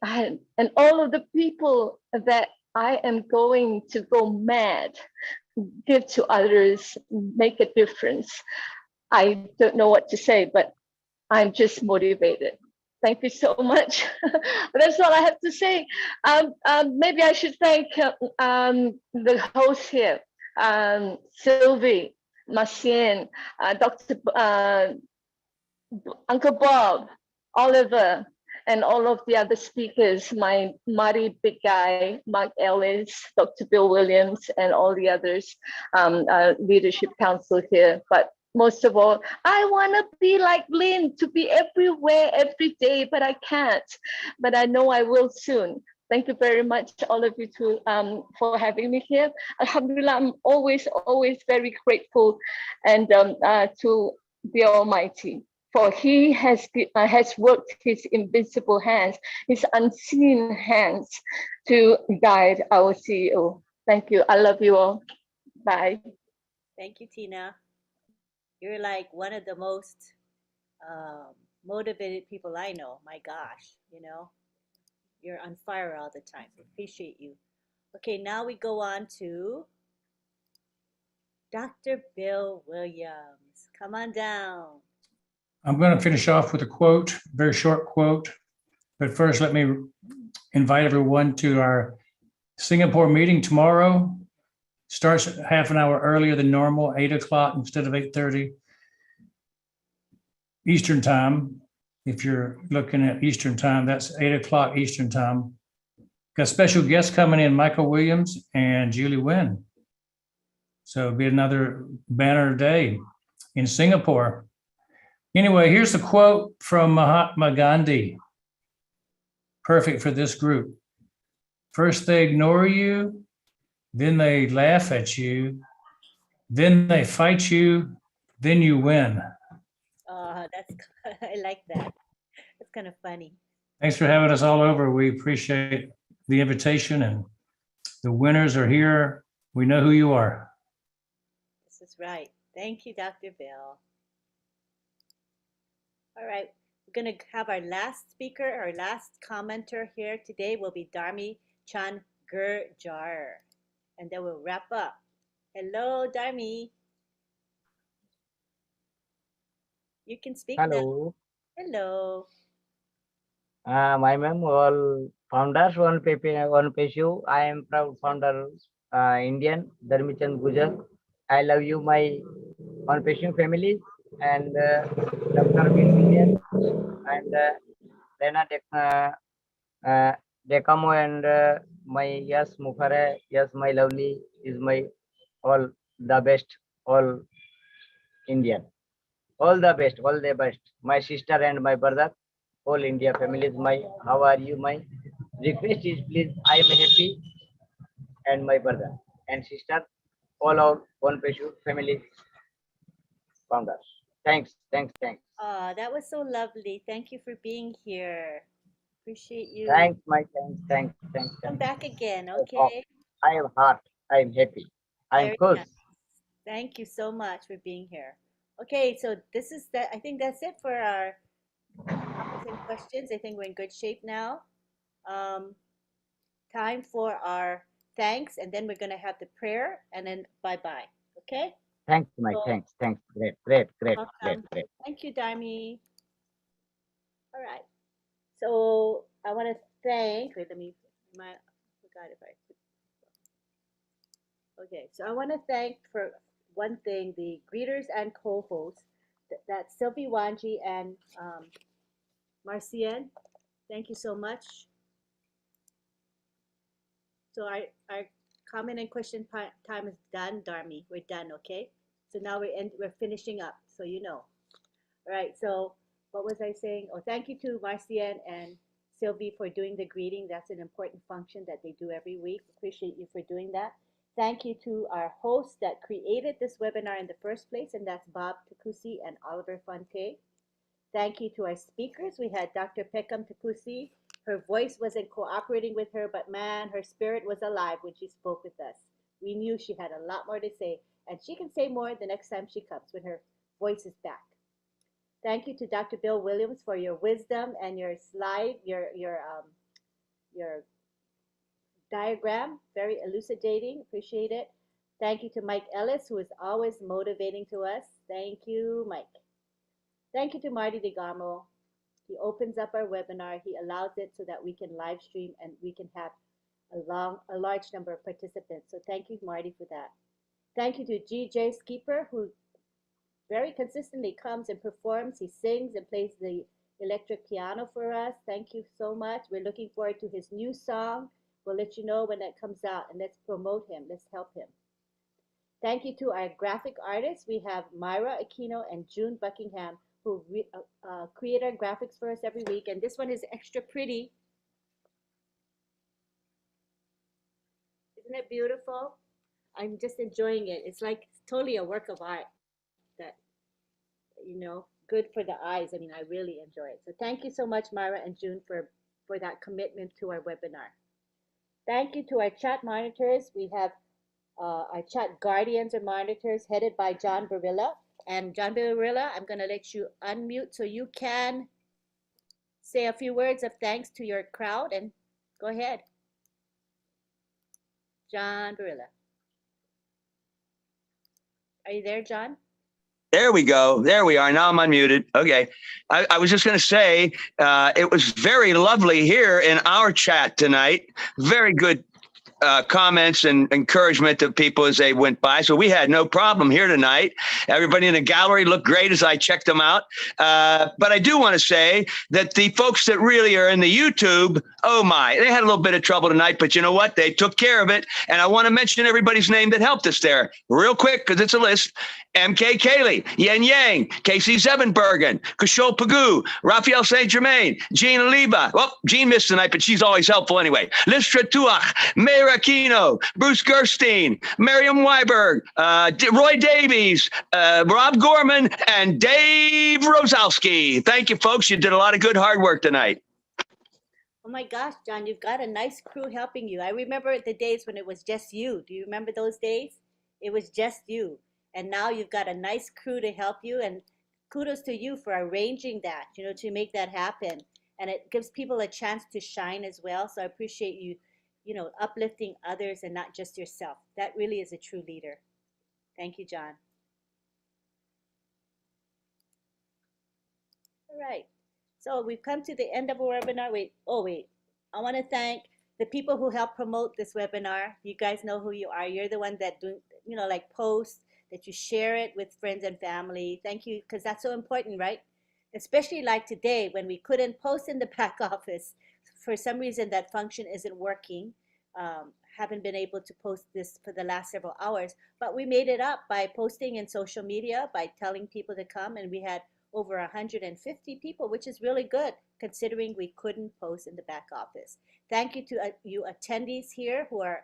the people that I am going to go mad, give to others, make a difference. I don't know what to say, but I'm just motivated. Thank you so much. That's all I have to say. Maybe I should thank the host here, Sylvie, Marcien, Dr. Uncle Bob, Oliver, and all of the other speakers, my mighty big guy, Mark Ellis, Dr. Bill Williams, and all the others, leadership council here. But most of all, I want to be like Lynn, to be everywhere, every day, but I can't. But I know I will soon. Thank you very much, all of you, for having me here. Alhamdulillah, I'm always very grateful and to the Almighty. For he has worked his invisible hands, his unseen hands to guide our CEO. Thank you. I love you all. Bye. Thank you, Tina. You're like one of the most motivated people I know. My gosh, you're on fire all the time. Appreciate you. Okay, now we go on to Dr. Bill Williams. Come on down. I'm going to finish off with a quote, very short quote. But first, let me invite everyone to our Singapore meeting tomorrow. Starts half an hour earlier than normal, 8 o'clock instead of 8:30 Eastern time. If you're looking at Eastern time, that's 8 o'clock Eastern time. Got special guests coming in, Michael Williams and Julie Nguyen. So it'll be another banner day in Singapore. Anyway, here's a quote from Mahatma Gandhi. Perfect for this group. First they ignore you, then they laugh at you, then they fight you, then you win. I like that. It's kind of funny. Thanks for having us all over. We appreciate the invitation, and the winners are here. We know who you are. This is right. Thank you, Dr. Bill. All right, we're going to have our last speaker, our last commenter here today will be Dharmi Chan Gurjar, and then we'll wrap up. Hello, Dharmi. You can speak Hello. now. Hello. My name all founders, one Peshu. I am proud founder, Indian, Dharmi Chan Gurjar. I love you, my one Peshu family, and Dr. Williams and Lena Decamo and my Yes Mufareh, yes, my lovely is my all the best, all Indian. All the best, all the best. My sister and my brother, all India family is my, how are you? My request is please, I am happy and my brother and sister, all our one Peshu family founders. Thanks. That was so lovely. Thank you for being here. Appreciate you. Thanks, my thanks. Come back again, okay? I am heart, I am happy. I am Very close. nice. Thank you so much for being here. Okay, so this is that. I think that's it for our comments and questions. I think we're in good shape now. Time for our thanks, and then we're going to have the prayer, and then bye-bye. Okay? Thanks, my So, thanks. Great. welcome. Thank you, Dharmi. All right. So I want to thank. Wait, I forgot if I. Okay, so I want to thank for one thing the greeters and co-hosts That's Sylvie Wanji and Marcian. Thank you so much. So our comment and question time is done, Darmi. We're done, okay? So now we're finishing up, so you know. All right, so what was I saying? Oh, thank you to Marcian and Sylvie for doing the greeting. That's an important function that they do every week. Appreciate you for doing that. Thank you to our hosts that created this webinar in the first place, and that's Bob Takusi and Oliver Fonte. Thank you to our speakers. We had Dr. Pekam Takusi. Her voice wasn't cooperating with her, but man, her spirit was alive when she spoke with us. We knew she had a lot more to say, and she can say more the next time she comes when her voice is back. Thank you to Dr. Bill Williams for your wisdom and your slide, your diagram, very elucidating. Appreciate it. Thank you to Mike Ellis, who is always motivating to us. Thank you, Mike. Thank you to Marty DeGarmo. He opens up our webinar. He allows it so that we can live stream and we can have a large number of participants. So thank you, Marty, for that. Thank you to GJ Skipper, who very consistently comes and performs. He sings and plays the electric piano for us. Thank you so much. We're looking forward to his new song. We'll let you know when that comes out, and let's promote him. Let's help him. Thank you to our graphic artists. We have Myra Aquino and June Buckingham, who create our graphics for us every week. And this one is extra pretty. Isn't it beautiful? I'm just enjoying it. It's like totally a work of art that, you know, good for the eyes. I mean, I really enjoy it. So thank you so much, Myra and June, for that commitment to our webinar. Thank you to our chat monitors. We have our chat guardians or monitors headed by John Barilla. And John Barilla, I'm going to let you unmute so you can say a few words of thanks to your crowd, and go ahead. John Barilla. Are you there, John? There we go. There we are. Now I'm unmuted. Okay. I was just going to say, it was very lovely here in our chat tonight. Very good comments and encouragement to people as they went by. So we had no problem here tonight. Everybody in the gallery looked great as I checked them out. But I do want to say that the folks that really are in the YouTube, oh my, they had a little bit of trouble tonight, but you know what? They took care of it. And I want to mention everybody's name that helped us there real quick, because it's a list. MK Kaylee, Yen Yang, Casey Zevenbergen, Kishol Pagoo, Raphael St. Germain, Jean Aliba. Well, Jean missed tonight, but she's always helpful anyway. Listra Tuach, Mayor Aquino, Bruce Gerstein, Miriam Weiberg, Roy Davies, Rob Gorman, and Dave Rosowski. Thank you, folks. You did a lot of good hard work tonight. Oh my gosh, John, you've got a nice crew helping you. I remember the days when it was just you. Do you remember those days? It was just you. And now you've got a nice crew to help you, and kudos to you for arranging that, you know, to make that happen. And it gives people a chance to shine as well. So I appreciate you, you know, uplifting others and not just yourself. That really is a true leader. Thank you, John. All right. So we've come to the end of our webinar. Wait. I want to thank the people who helped promote this webinar. You guys know who you are. You're the one that do, you know, like post, that you share it with friends and family. Thank you, because that's so important, right? Especially like today when we couldn't post in the back office. For some reason, that function isn't working. Haven't been able to post this for the last several hours, but we made it up by posting in social media, by telling people to come, and we had over 150 people, which is really good considering we couldn't post in the back office. Thank you to you attendees here who are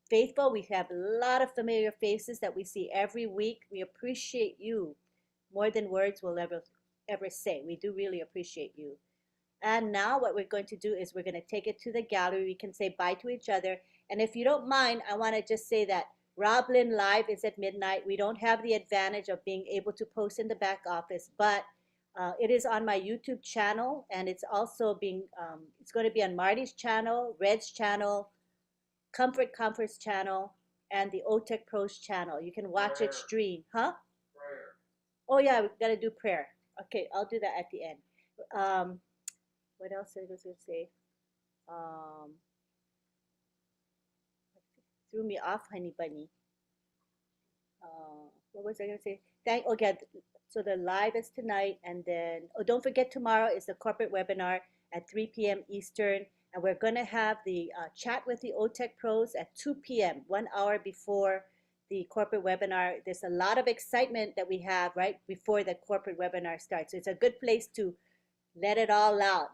faithful. We have a lot of familiar faces that we see every week. We appreciate you more than words will ever say. We do really appreciate you. And now what we're going to do is we're going to take it to the gallery. We can say bye to each other. And if you don't mind, I want to just say that Rob Lynn Live is at midnight. We don't have the advantage of being able to post in the back office, but it is on my YouTube channel, and it's also being, it's going to be on Marty's channel, Red's channel, Comfort Comfort's channel, and the OTech Pros channel. You can watch it stream. Huh? Prayer. Oh yeah, we've got to do prayer. Okay, I'll do that at the end. What else I was going to say? Threw me off, honey bunny. What was I going to say? again, so the live is tonight, and then, oh, don't forget tomorrow is the corporate webinar at 3 p.m. Eastern, and we're going to have the chat with the OTech pros at 2 p.m., 1 hour before the corporate webinar. There's a lot of excitement that we have right before the corporate webinar starts. So it's a good place to let it all out,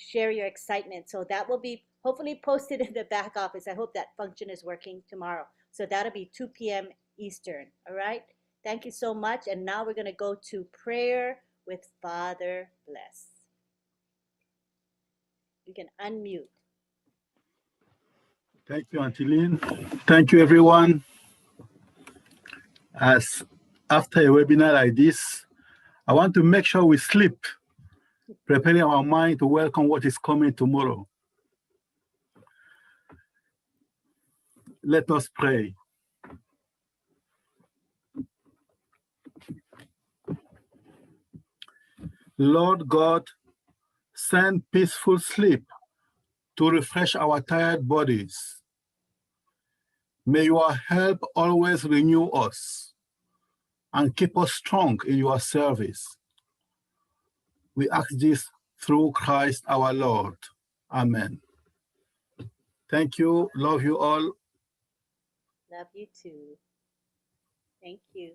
share your excitement. So that will be hopefully posted in the back office. I hope that function is working tomorrow. So that'll be 2 p.m. Eastern. All right. Thank you so much. And now we're going to go to prayer with Father Bless. You can unmute. Thank you, Auntie Lynn. Thank you, everyone. As after a webinar like this, I want to make sure we sleep, preparing our mind to welcome what is coming tomorrow. Let us pray. Lord God, send peaceful sleep to refresh our tired bodies. May your help always renew us and keep us strong in your service. We ask this through Christ our Lord. Amen. Thank you. Love you all. Love you too. Thank you.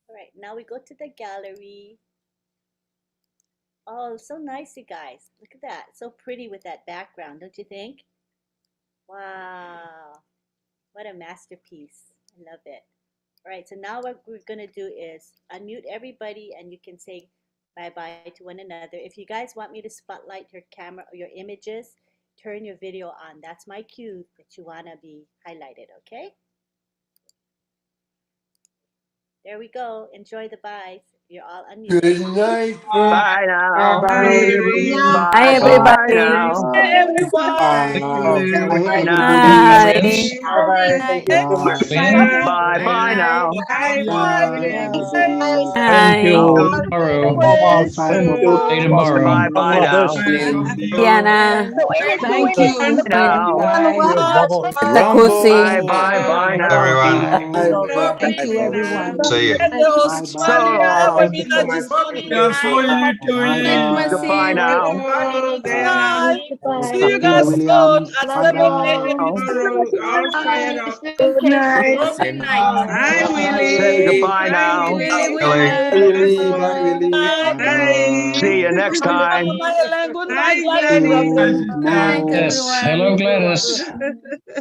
All right, now we go to the gallery. Oh, so nice, you guys. Look at that. So pretty with that background, don't you think? Wow. What a masterpiece. I love it. All right, so now what we're going to do is unmute everybody, and you can say bye-bye to one another. If you guys want me to spotlight your camera or your images, turn your video on. That's my cue that you want to be highlighted, okay? There we go. Enjoy the byes. You're all unmuted. Good night. Bye now. Bye. Bye everybody. Now. Everyone. Bye now. Bye-bye. Thank you so much. Bye bye now. Thank you. Tomorrow. Thank you. See you tomorrow. Bye bye now. Diana. Thank you. Now. Takusi. Bye bye bye now. Thank you, everyone. See you. Hello, So Australia. long. Webinar this morning. Goodbye now. Good night. See you guys soon at 7 a.m. Good night. Good night. Hi, Say goodbye now. See you next time. Good night, Gladys. Yes. Hello, Gladys.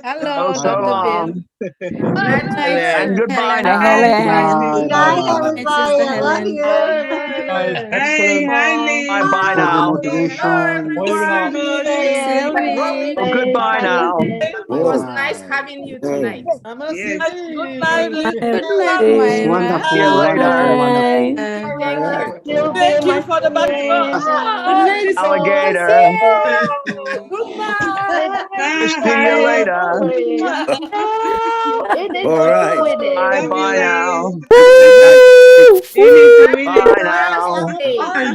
Hello, So long. Good night. And goodbye Hi, now. Helen. Hi, everybody. I love you. Bye bye now. Oh, goodbye now. It was nice having you tonight. Good night. Good night. night. See you later. Thank you for the background. Alligator. Goodbye. See you later. All right. Bye bye now. Bye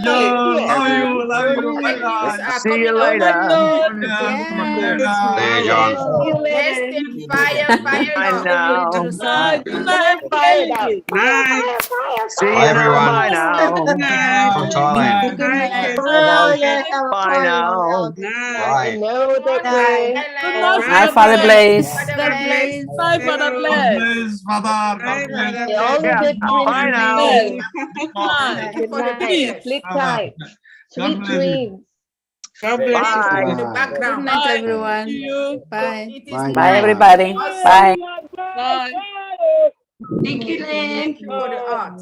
now. See you later. See you, John. Fire, Bye now. Good night, Kelly. See Bye, you everyone. bye now. From Thailand. Bye now. Right. Good night, Hi, Father Blaze. Bye, Father Bless. Yeah. Bye now. Good night. Sleep tight. Sweet dreams. Bye. Good night, everyone. Bye. Bye, everybody. Bye. Bye. Thank you, Lynn. For the art.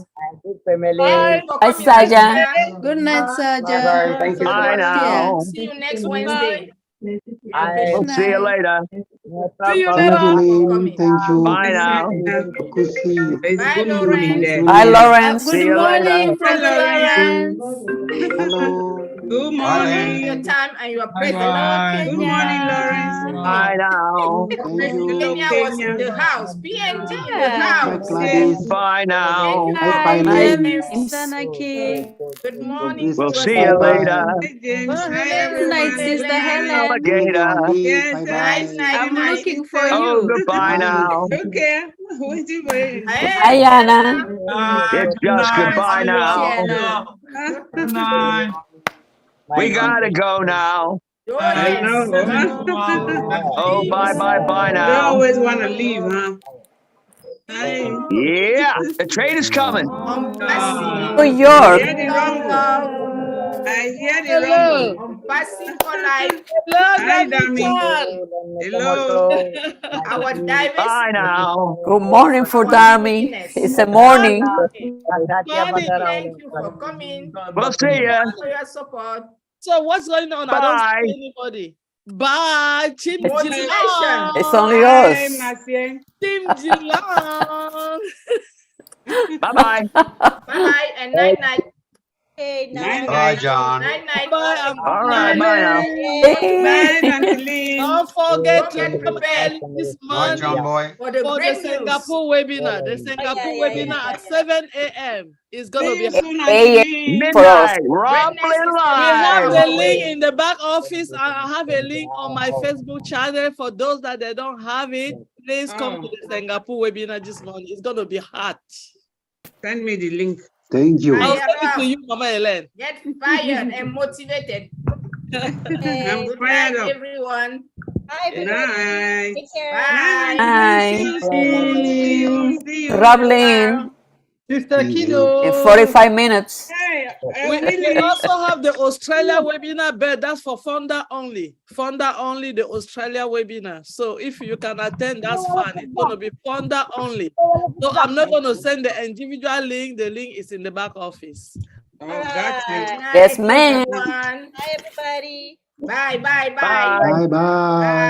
Family. Bye, Saja. Good night, Saja. Bye-bye. Thank you so Bye much. now. See you next Wednesday. Bye. We'll see you later. See you Thank later. Thank you. Bye now. Bye, Lawrence. Bye, Lawrence. See you later. Brother Lawrence. Hello. Good morning. Your time and your praise the Lord. Good morning, Lawrence. Bye now. Kenya was in the house. PNG in the house. Bye now. Good morning. We'll see you later. Good night, Sister Helen. Alligator. Yes, I'm looking for you. Oh, goodbye now. Okay. Bye, Yana. It's just goodbye now. Good night. We gotta go now. I know. Oh, bye, bye, bye You now. always want to leave, huh? Yeah, the train is coming. New York. I hear the rumble. I'm passing for life. Hi, Dami. Hello. Our divers. Bye now. Good morning for Darmy. It's a morning. Thank you for coming. We'll see ya. For your support. So what's going on? I don't Bye. see anybody. Bye. Chim Motivation. It's only us. Chim Jilong. Bye-bye. Bye-bye and night-night. Okay, Bye, John. Night-night. Bye. All right, bye now. Don't forget to come early this Bye, morning John boy. For the for the great news. Singapore webinar. The Singapore webinar at 7 a.m. is going to be. Midnight, Roblin We have the Live. link in the back office. I have a link on my Facebook channel. For those that they don't have it, please come to the Singapore webinar this morning. It's going to be hot. Send me the link. Thank you. I'll send it to you, Mama Helen. Get fired and motivated. I'm Good fired night, up. Everyone. Bye, Good everybody. night. Take care. Bye. See you. Roblin. Sister Kido. In 45 minutes. We also have the Australia webinar, but that's for founder only. Founder only, the Australia webinar. So if you can attend, that's fine. It's going to be founder only. So I'm not going to send the individual link. The link is in the back office. Oh, got it. Yes, ma'am. Bye, everybody. Bye, bye, bye. Bye. Bye bye.